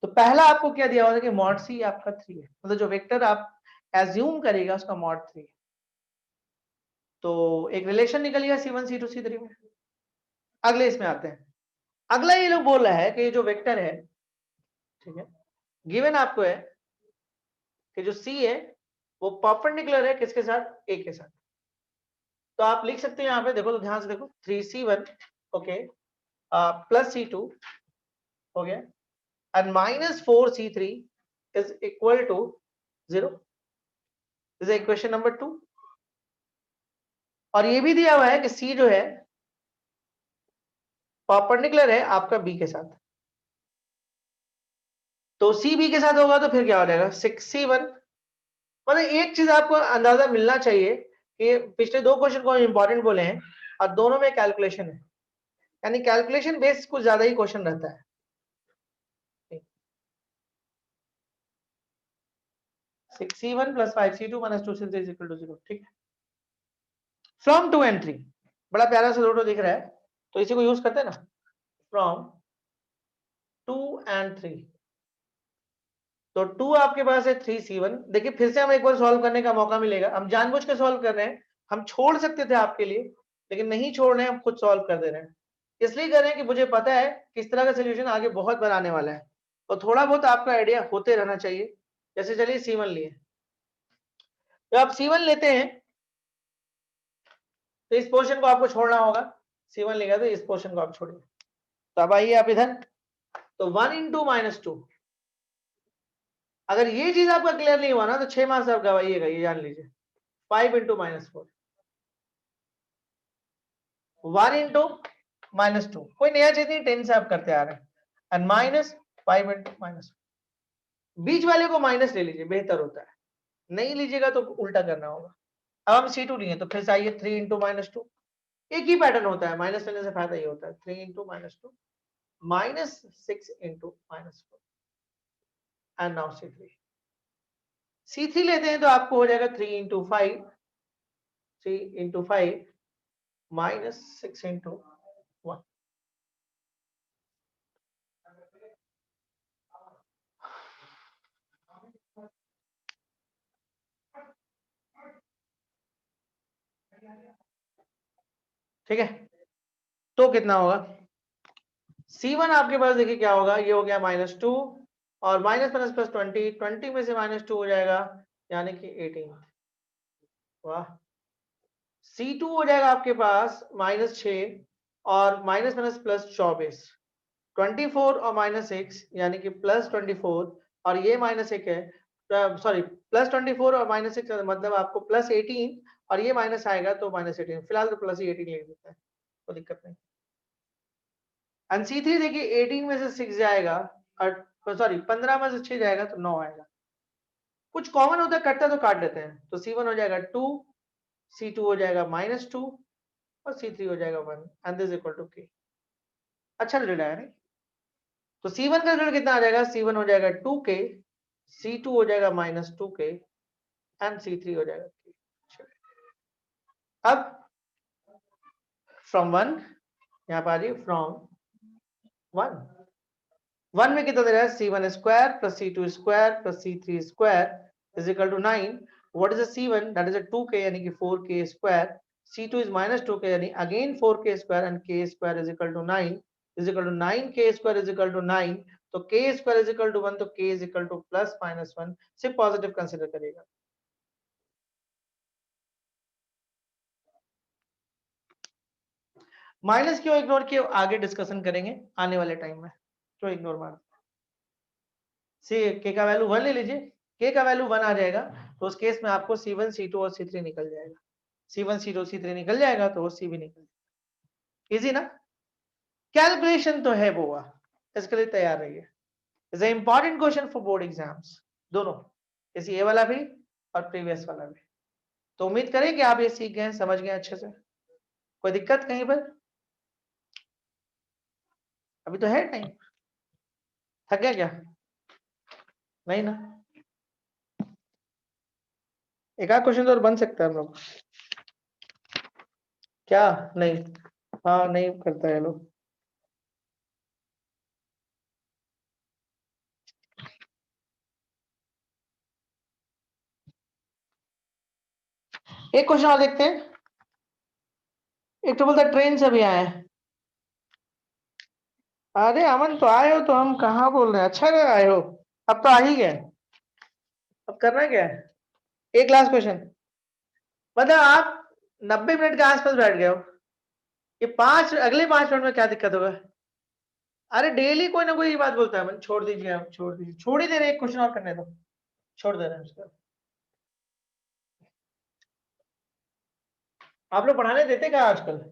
तो पहला आपको क्या दिया हुआ है कि मॉड c आपका 3 है, मतलब जो वेक्टर आप एज्यूम करेगा उसका मॉड 3 है। तो एक रिलेशन निकल गया c1 c2 c3 में। अगले इसमें आते हैं, अगला ये लोग बोल रहा है कि जो वेक्टर है, ठीक है, गिवन आपको है कि जो c है वो परपेंडिकुलर है किसके साथ, a के साथ। तो आप लिख सकते हैं यहाँ पे, देखो तो ध्यान से देखो 3c1 ओके प्लस c2 हो गया and minus 4c3 is equal to 0। This is equation number 2। और ये भी दिया हुआ है कि c जो है परपेंडिकुलर है आपका b के साथ। तो c b के साथ होगा तो फिर क्या हो जाएगा 6c1। मतलब एक चीज आपको अंदाजा मिलना चाहिए कि पिछले दो क्वेश्चन को इंपॉर्टेंट बोले हैं और दोनों में कैलकुलेशन है, यानी कैलकुलेशन बेस्ड कुछ ज्यादा ही क्वेश्चन रहता है। 6c1 plus 5c2 minus 2c3 is equal to 0, ठीक है। फ्रॉम 2 and 3 बड़ा प्यारा सा दोनों दिख रहा है, तो इसी को यूज करते हैं ना, फ्रॉम 2 and 3। तो 2 आपके पास है 3c1। देखिए फिर से हम एक बार सॉल्व करने का मौका मिलेगा, हम जानबूझ के सॉल्व कर रहे हैं, हम छोड़ सकते थे आपके लिए लेकिन नहीं छोड़ रहे हैं, हम खुद सॉल्व कर दे रहे हैं। इसलिए कर रहे हैं कि मुझे पता है किस तरह का सोल्यूशन आगे बहुत बनाने वाला है, और थोड़ा बहुत आपका आइडिया होते रहना चाहिए। जैसे चलिए c1 लिए, जब आप c1 लेते हैं तो इस पोर्शन को आपको छोड़ना होगा, c1 लेगा तो इस पोर्शन को आप छोड़िए। तो अब आइए आप इधर, तो 1 इंटू माइनस 2, अगर ये चीज आपका क्लियर नहीं हुआ ना तो 6 मार्क्स आप गवाइएगा, ये जान लीजिए। 5 इंटू माइनस 4, 1 इंटू माइनस 2, कोई नया चीज नहीं, 10 से आप करते आ रहे हैं, एंड माइनस 5 इंटू माइनस, बीच वाले को माइनस ले लीजिए, बेहतर होता है, नहीं लीजिएगा तो उल्टा करना होगा। अब हम C2 लिए तो फिर से आइए 3 इंटू -2, एक ही पैटर्न होता है, माइनस लेने से फायदा ये होता है, 3 into -2 -6 into -4 and now C3 लेते हैं तो आपको हो जाएगा 3 इंटू 5 -6 इंटू 1। ठीक है, तो कितना होगा C1 आपके पास, देखिए क्या होगा, ये हो गया -2 और माइनस प्लस प्लस 20 में से -2 हो जाएगा यानी कि 18। वाह, C2 हो जाएगा आपके पास -6 और माइनस माइनस प्लस 24, 24 और -6 यानी कि +24 और ये -1 है, सॉरी +24 और -6 मतलब आपको +18 और ये माइनस आएगा तो -18, फिलहाल तो प्लस ही 18 लिख देता है, कोई दिक्कत नहीं। एंड C3 देखिए 18 में से 6 जाएगा और सॉरी 15 में से 6 जाएगा तो 9 आएगा। कुछ कॉमन होता है, कटता तो काट लेते हैं, तो C1 हो जाएगा 2, C2 हो जाएगा -2 और C3 हो जाएगा 1 and this equal to K। अच्छा रिजल्ट आया नहीं? तो C1 का रिजल्ट कितना आ जाएगा, C1 हो जाएगा 2K, C2 हो जाएगा -2K एंड C3 हो जाएगा K। अब फ्रॉम 1 यहाँ पर आ रही फ्रॉम 1 में कितना दे रहा है, C1 square plus C2 square plus C3 square is equal to 9। What is the C1, that is a 2K यानी कि 4K square, C2 is -2K यानी again 4K square and K square is equal to 9 is equal to 9K square is equal to 9। तो K square is equal to 1 तो K इज इक्वल टू +-1, सिर्फ पॉजिटिव कंसीडर करिएगा। माइनस क्यों इग्नोर किया, आगे डिस्कशन करेंगे आने वाले टाइम में, क्यों इग्नोर मार। सी के का वैल्यू 1 ले लीजिए, के का वैल्यू 1 आ जाएगा तो उस केस में आपको C1 C2 और C3 निकल जाएगा, C1 C2 C3 निकल जाएगा तो वो C भी निकल जाएगा। इजी ना, कैलकुलेशन तो है बुआ, इसके लिए तैयार रहिए। Is a important question for board exams, दोनों, जैसे ये वाला भी और प्रीवियस वाला भी। तो उम्मीद करें कि आप ये सीख गए, समझ गए अच्छे से, कोई दिक्कत कहीं पर? अभी तो है टाइम, थक गया क्या? नहीं ना, एक आध क्वेश्चन तो और बन सकता है हम लोग, क्या नहीं? हाँ नहीं करता है लोग। एक क्वेश्चन और देखते हैं, एक तो बोलता ट्रेन से भी आए हैं। अरे अमन तो आए हो, तो हम कहाँ बोल रहे हैं, अच्छा है आए हो, अब तो आ ही गए, अब करना क्या है? एक लास्ट क्वेश्चन, मतलब आप 90 मिनट के आसपास बैठ गए हो, ये अगले 5 मिनट में क्या दिक्कत होगा? अरे डेली कोई ना कोई बात बोलता है, मन छोड़ दीजिए, आप छोड़ दीजिए, छोड़ ही दे रहे, एक क्वेश्चन और करने दो, छोड़ दे रहे हैं उसको। आप लोग पढ़ाने देते क्या आजकल?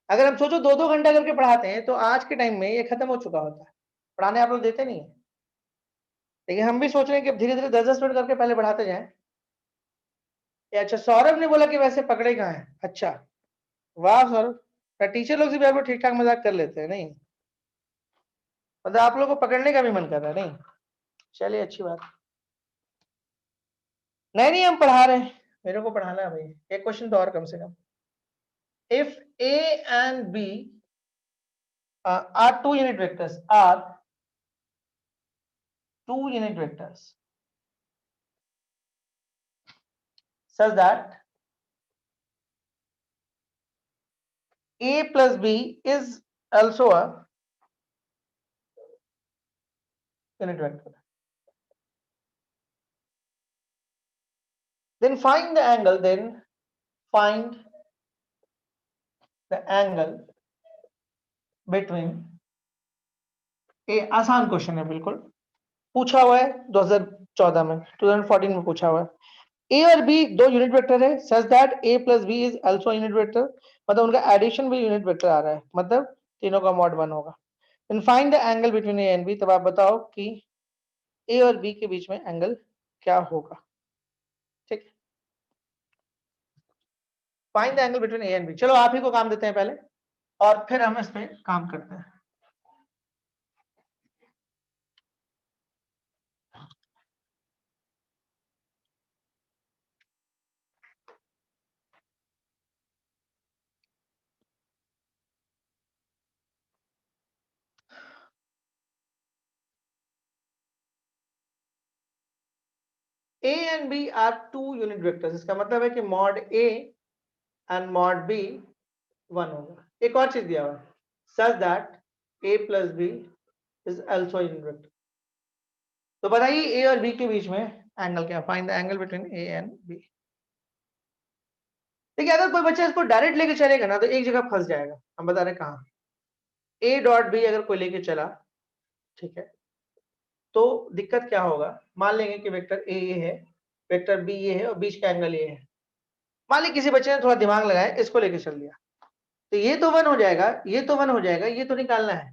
अगर हम सोचो 2-2 घंटा करके पढ़ाते हैं तो आज के टाइम में ये खत्म हो चुका होता है, पढ़ाने आप लोग देते नहीं है। लेकिन हम भी सोच रहे हैं कि अब धीरे धीरे 10-10 मिनट करके पहले बढ़ाते जाएं। अच्छा सौरभ ने बोला कि वैसे पकड़े कहाँ है, अच्छा वाह सौरभ, टीचर लोग से भी आप लोग ठीक ठाक मजाक कर लेते हैं नहीं, मतलब आप लोग को पकड़ने का भी मन कर रहा है नहीं, चलिए अच्छी बात। नहीं नहीं हम पढ़ा रहे हैं, मेरे को पढ़ाना है भाई, एक क्वेश्चन तो और कम से कम। If A and B are two unit vectors, such that A plus B is also a unit vector, then find the angle, between A, आसान क्वेश्चन है बिल्कुल, पूछा हुआ है 2014 में, 2014 में पूछा हुआ है। ए और बी दो यूनिट वेक्टर है, such that A plus B is also unit vector, मतलब उनका एडिशन भी यूनिट वेक्टर आ रहा है, मतलब तीनों का मॉड 1 होगा। Then find the angle between A and B, तब आप बताओ कि ए और बी के बीच में एंगल क्या होगा। ठीक है, find the angle between A and B. चलो आप ही को काम देते हैं पहले और फिर हम इस पे काम करते हैं। A and B are two unit vectors, इसका मतलब है कि mod A and mod B 1 होगा। एक और चीज दिया हुआ है, such that A plus B is also unit vector. तो बताइए ए और बी के बीच में एंगल क्या, find the angle between A and B. देखिए अगर कोई बच्चा इसको डायरेक्ट लेके चलेगा ना तो एक जगह फंस जाएगा। हम बता रहे कहां, ए डॉट बी अगर कोई लेके चला, ठीक है, तो दिक्कत क्या होगा, मान लेंगे कि वेक्टर ए ये है, वेक्टर बी ये है और बीच का एंगल ये है। मान लीजिए किसी बच्चे ने थोड़ा दिमाग लगाया, इसको लेके चल दिया, तो ये तो 1 हो जाएगा, ये तो 1 हो जाएगा, ये तो निकालना है।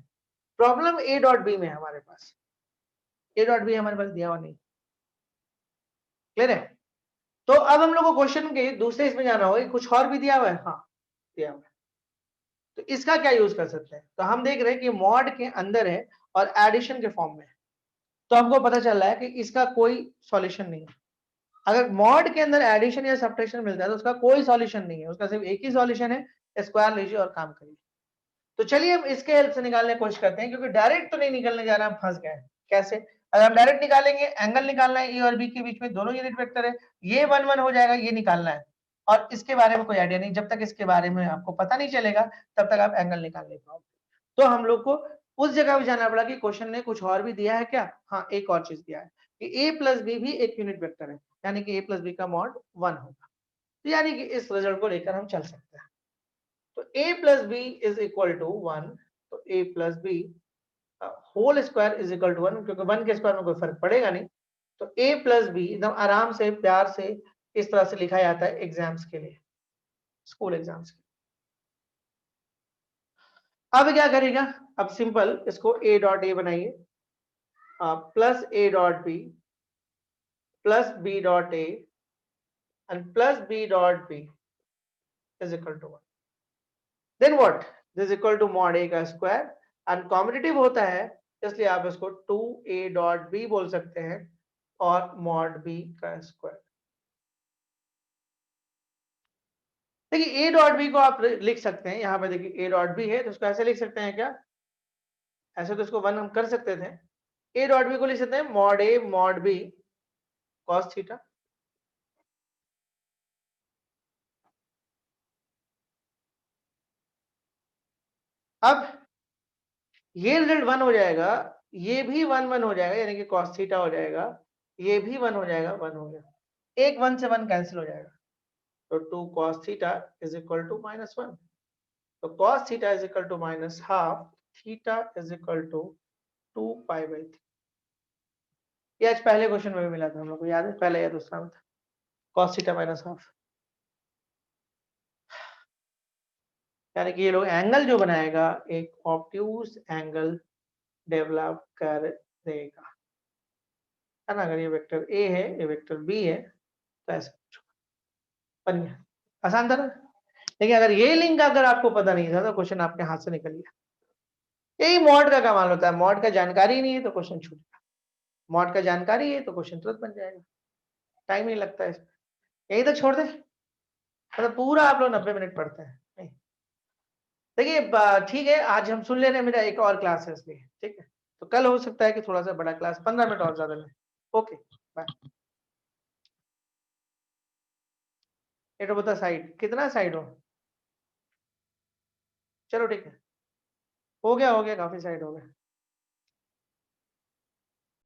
प्रॉब्लम ए डॉट बी में है हमारे पास, ए डॉट बी हमारे पास दिया हुआ नहीं। क्लियर है? तो अब हम लोग को क्वेश्चन के दूसरे इसमें जाना होगा, कुछ और भी दिया हुआ है, हाँ दिया हुआ है, तो इसका क्या यूज कर सकते हैं। तो हम देख रहे हैं कि मॉड के अंदर है और एडिशन के फॉर्म में है, तो हमको पता चल रहा है कि इसका कोई सॉल्यूशन नहीं है। अगर मॉड के अंदर एडिशन या सब्ट्रैक्शन मिलता है तो उसका कोई सॉल्यूशन नहीं है, उसका सिर्फ एक ही सॉल्यूशन है, स्क्वायर लीजिए और काम करिए। तो चलिए हम इसके हेल्प से निकालने की कोशिश करते हैं, क्योंकि डायरेक्ट तो नहीं निकलने जा रहा, हम फंस गए। कैसे? अगर हम डायरेक्ट निकालेंगे, एंगल निकालना है ए और बी के बीच में, दोनों यूनिट वेक्टर है, ये 1 1 हो जाएगा, ये निकालना है, और इसके बारे में कोई आइडिया नहीं। जब तक इसके बारे में आपको पता नहीं चलेगा तब तक आप एंगल निकाल नहीं पाओगे। तो हम लोग को उस जगह भी जाना पड़ा कि क्वेश्चन ने कुछ और भी दिया है क्या। हाँ एक और चीज दिया है कि ए प्लस बी भी एक यूनिट वेक्टर है, यानी कि ए प्लस बी का मॉड 1 होगा। तो यानी कि इस रिजल्ट को लेकर हम चल सकते हैं। तो a plus B is equal to 1, तो a plus B whole square is equal to 1, क्योंकि 1 के स्क्वायर में कोई फर्क पड़ेगा नहीं। तो a प्लस बी एकदम आराम से प्यार से इस तरह से लिखा जाता है एग्जाम्स के लिए, स्कूल एग्जाम्स के। अब क्या करेगा, अब सिंपल इसको a डॉट ए बनाइए plus a dot B plus b dot A and plus b dot B is equal to 1। Then what, this is equal to mod a का स्क्वायर, एंड कॉम्पिटिटिव होता है इसलिए आप इसको 2a डॉट बी बोल सकते हैं और मॉड b का स्क्वायर। देखिए a डॉट बी को आप लिख सकते हैं, यहाँ पे देखिए a डॉट बी है तो इसको ऐसे लिख सकते हैं क्या, ऐसे तो इसको 1 हम कर सकते थे। a डॉट बी को लिख सकते हैं mod a mod b cos theta. अब ये रिजल्ट 1 हो जाएगा, ये भी 1 1 हो जाएगा, यानी कि cos थीटा हो जाएगा, ये भी 1 हो जाएगा, 1 हो गया, एक 1 से 1 कैंसिल हो जाएगा, तो 2 cos theta is equal to -1। तो cos theta is equal to minus half, theta is equal to 2 pi by 3। ये आज पहले क्वेश्चन में भी मिला था हम लोग को, याद है, पहले या दूसरा में था, cos थीटा माइनस हाफ। यानी कि ये लोग एंगल जो बनाएगा एक ऑब्ट्यूज एंगल डेवलप कर देगा, है ना। अगर ये वेक्टर ए है, ये वेक्टर बी है, तो ऐसा कुछ बन गया, आसान था ना। लेकिन अगर ये लिंक अगर आपको पता नहीं था तो क्वेश्चन आपके हाथ से निकल गया। यही मॉड का कमाल होता है, मॉड का जानकारी नहीं है तो क्वेश्चन छूट गया, मॉड का जानकारी है तो क्वेश्चन तुरंत बन जाएगा, टाइम नहीं लगता है इसमें। यही तो छोड़ दे, मतलब पूरा आप लोग 90 मिनट पढ़ते हैं नहीं। देखिए ठीक है, आज हम सुन ले रहे हैं, मेरा एक और क्लास है इसलिए, ठीक है, तो कल हो सकता है कि थोड़ा सा बड़ा क्लास 15 मिनट और ज्यादा लें। Okay bye. ये तो बता साइड कितना साइड हो, चलो ठीक है, हो गया काफी साइड हो गया।